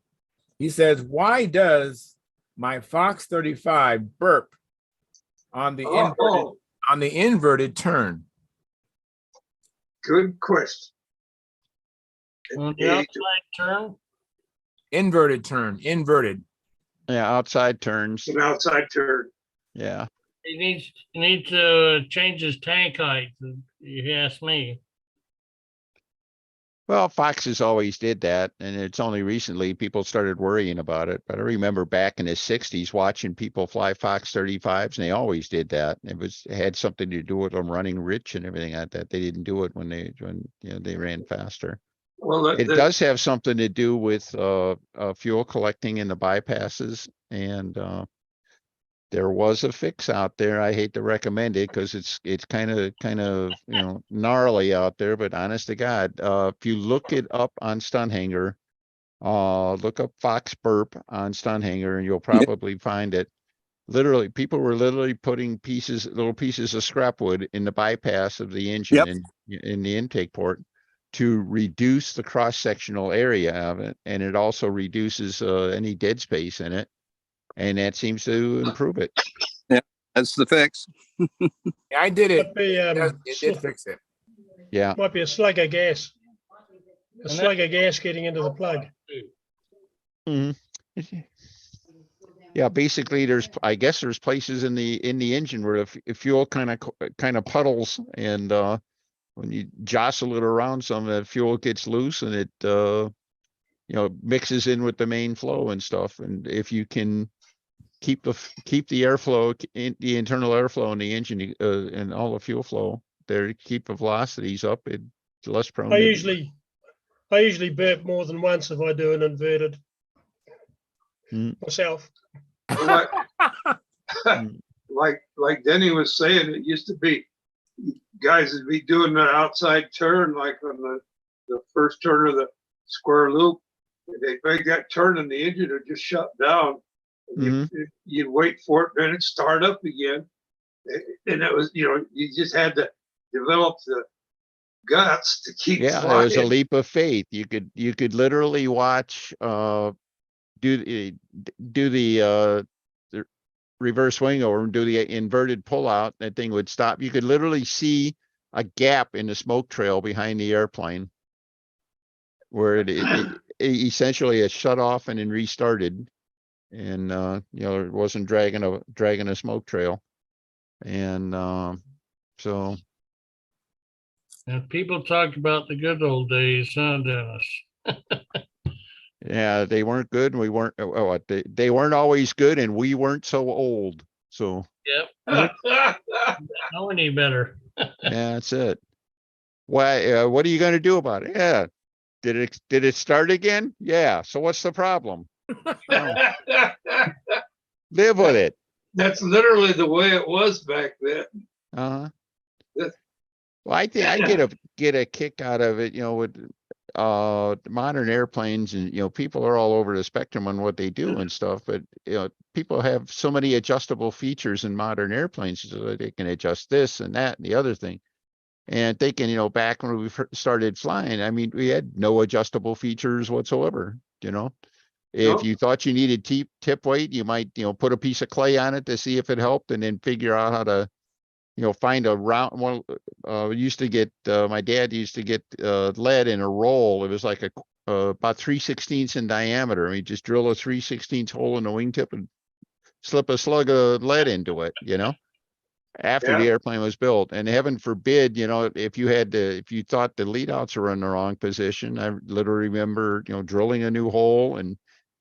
He says, why does my Fox 35 burp on the inverted turn? Good question. On the outside turn? Inverted. Yeah, outside turns. An outside turn. Yeah. He needs to change his tank height, if you ask me. Well, Foxes always did that, and it's only recently people started worrying about it. But I remember back in the 60s watching people fly Fox 35s, and they always did that. It had something to do with them running rich and everything like that. They didn't do it when they ran faster. Well, it does have something to do with fuel collecting in the bypasses, and there was a fix out there. I hate to recommend it because it's kind of gnarly out there, but honest to God, if you look it up on Stunthangar, look up Fox burp on Stunthangar, and you'll probably find it. Literally, people were literally putting little pieces of scrap wood in the bypass of the engine in the intake port to reduce the cross-sectional area of it, and it also reduces any dead space in it. And that seems to improve it. Yeah, that's the fix. Yeah, I did it. It did fix it. Yeah. Might be a slug of gas. A slug of gas getting into the plug. Mm-hmm. Yeah, basically there's, I guess there's places in the engine where if fuel kind of puddles and, when you jostle it around some, that fuel gets loose and it, mixes in with the main flow and stuff. And if you can keep the airflow, the internal airflow in the engine, and all the fuel flow there, to keep the velocities up, it's less prone I to. usually burp more than once if I do an inverted myself. Like, like Denny was saying, it used to be guys would be doing the outside turn, like on the first turn of the square loop. They'd make that turn and the engine would just shut down. You'd wait 4 minutes, start up again. And it was, you just had to develop the guts to keep Yeah, flying. it was a leap of faith. You could literally watch do the reverse swing over and do the inverted pullout. That thing would stop. You could literally see a gap in the smoke trail behind the airplane where it essentially it shut off and then restarted, and it wasn't dragging a smoke trail, and so. And people talk about the good old days, huh, Dennis? Yeah, they weren't good, and we weren't. They weren't always good, and we weren't so old. So. Yep. Know any better? Yeah, that's it. Why? What are you going to do about it? Yeah. Did it start again? Yeah. So what's the problem? Live with it. That's literally the way it was back then. Uh-huh. Well, I think I get a kick out of it, with modern airplanes, and people are all over the spectrum on what they do and stuff, but people have so many adjustable features in modern airplanes, so that they can adjust this and that and the other thing. And thinking, back when we started flying, I mean, we had no adjustable features whatsoever. If you thought you needed tip weight, you might, put a piece of clay on it to see if it helped, and then figure out how to, find a round one. Used to get, my dad used to get lead in a roll. It was like about 3/16 in diameter. I mean, just drill a 3/16 hole in the wingtip and slip a slug of lead into it, after the airplane was built. And heaven forbid, if you thought the lead outs were in the wrong position, I literally remember, drilling a new hole and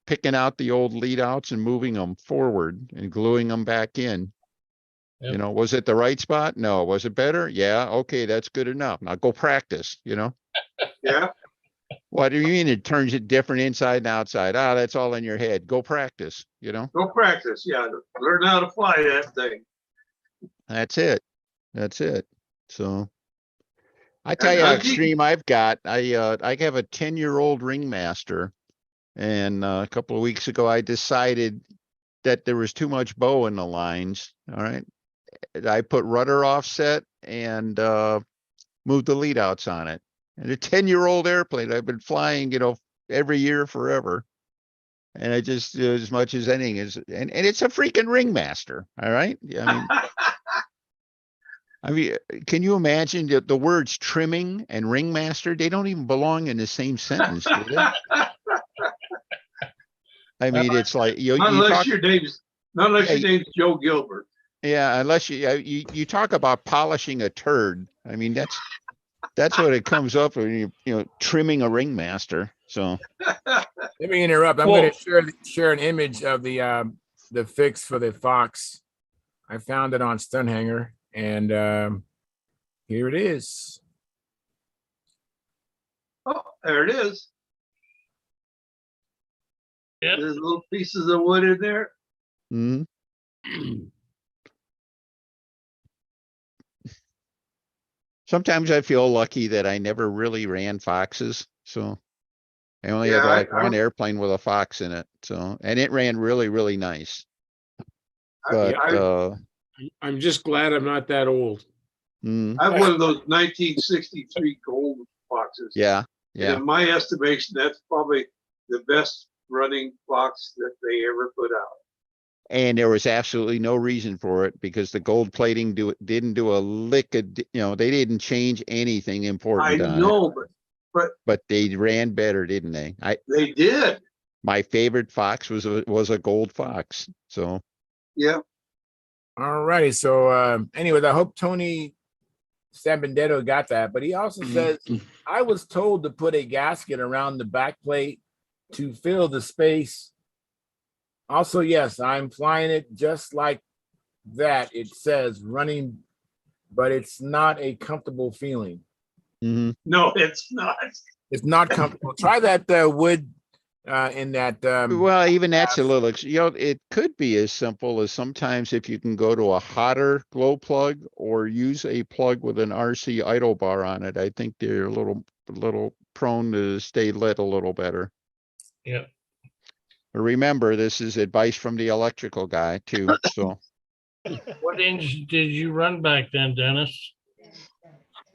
picking out the old lead outs and moving them forward and gluing them back in. Yep. Was it the right spot? No. Was it better? Yeah. Okay. That's good enough. Now go practice, Yeah. What do you mean it turns it different inside and outside? That's all in your head. Go practice, Go practice. Yeah. Learn how to fly that thing. That's it. So I tell you how extreme I've got. I have a 10-year-old ringmaster, and a couple of weeks ago I decided that there was too much bow in the lines. All right. I put rudder offset and moved the lead outs on it. And a 10-year-old airplane I've been flying, every year forever. And I just as much as anything is, and it's a freaking ringmaster. All right. I mean, can you imagine the words trimming and ringmaster? They don't even belong in the same sentence, do they? I mean, it's like unless your name's Joe Gilbert. Yeah, unless you talk about polishing a turd. I mean, that's what it comes up when trimming a ringmaster. So let me interrupt. I'm going to share an image of the fix for the Fox. I found it on Stunthangar, and here it is. Oh, there it is. Yep. There's little pieces of wood in there. Sometimes I feel lucky that I never really ran Foxes. So I only had like one airplane with a Fox in it. So, and it ran really, really nice. But I'm just glad I'm not that old. I have one of those 1963 gold Foxes. Yeah. And in my estimation, that's probably the best running Fox that they ever put out. And there was absolutely no reason for it, because the gold plating didn't do a lick of, they didn't change anything important. I know, but they ran better, didn't they? They did. my favorite fox was a gold fox. So Yeah. All righty. So anyways, I hope Tony Sambendetto got that. But he also says, I was told to put a gasket around the back plate to fill the space. Also, yes, I'm flying it just like that. It says running, but it's not a comfortable feeling. No, it's not. It's not comfortable. Try that wood in that. well, even that's a little, it could be as simple as sometimes if you can go to a hotter glow plug or use a plug with an RC idle bar on it. I think they're a little prone to stay lit a little better. Yeah. Remember, this is advice from the electrical guy too. So What engine did you run back then, Dennis?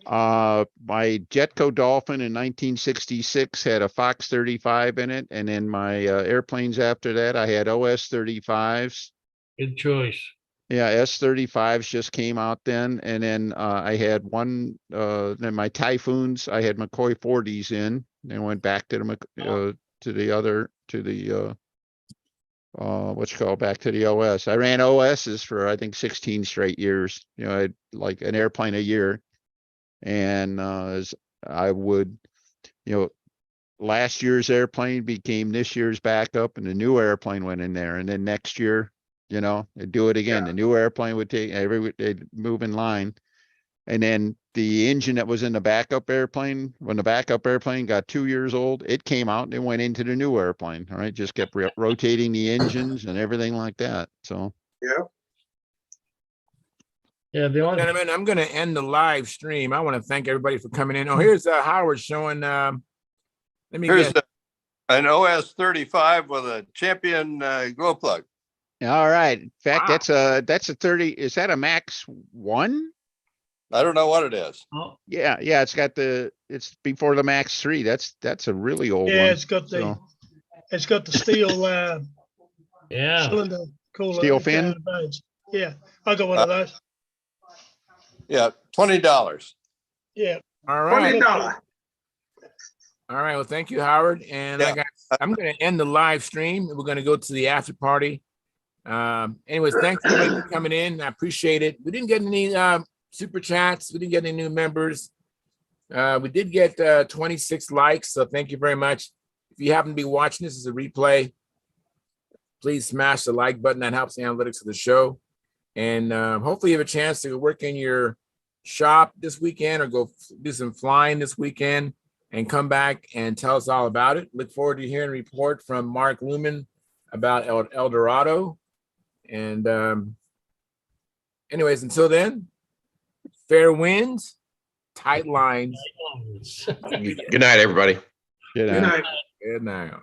my Jetco Dolphin in 1966 had a Fox 35 in it, and then my airplanes after that I had OS 35s. Good choice. Yeah, S-35s just came out then, and then I had one. Then my Typhoons, I had McCoy 40s in, and went back to back to the OS. I ran OSs for I think 16 straight years. I had like an airplane a year, and as I would, last year's airplane became this year's backup, and the new airplane went in there, and then next year, they'd do it again. The new airplane would they'd move in line. And then the engine that was in the backup airplane, when the backup airplane got 2 years old, it came out and it went into the new airplane. All right. Just kept rotating the engines and everything like that. So, Yeah. Yeah. Gentlemen, I'm going to end the live stream. I want to thank everybody for coming in. Oh, here's Howard showing. Let me Here's get an OS 35 with a champion glow plug. all right. In fact, that's a 30. Is that a Max 1? I don't know what it is. Oh. Yeah. It's before the Max 3. That's a really old one. Yeah, it's got the steel cylinder cooler. Steel fin? Yeah, I got one of those. Yeah, $20. Yeah. All right. $20. All right. Well, thank you, Howard. And I'm going to end the live stream. We're going to go to the after party. Anyways, thanks everybody for coming in. I appreciate it. We didn't get any super chats. We didn't get any new members. We did get 26 likes. So thank you very much. If you happen to be watching this as a replay, please smash the like button. That helps the analytics of the show. And hopefully you have a chance to work in your shop this weekend or go do some flying this weekend and come back and tell us all about it. Look forward to hearing a report from Mark Lumen about El Dorado. And anyways, until then, fair winds, tight lines. Good night, everybody. Good Good night. Good night.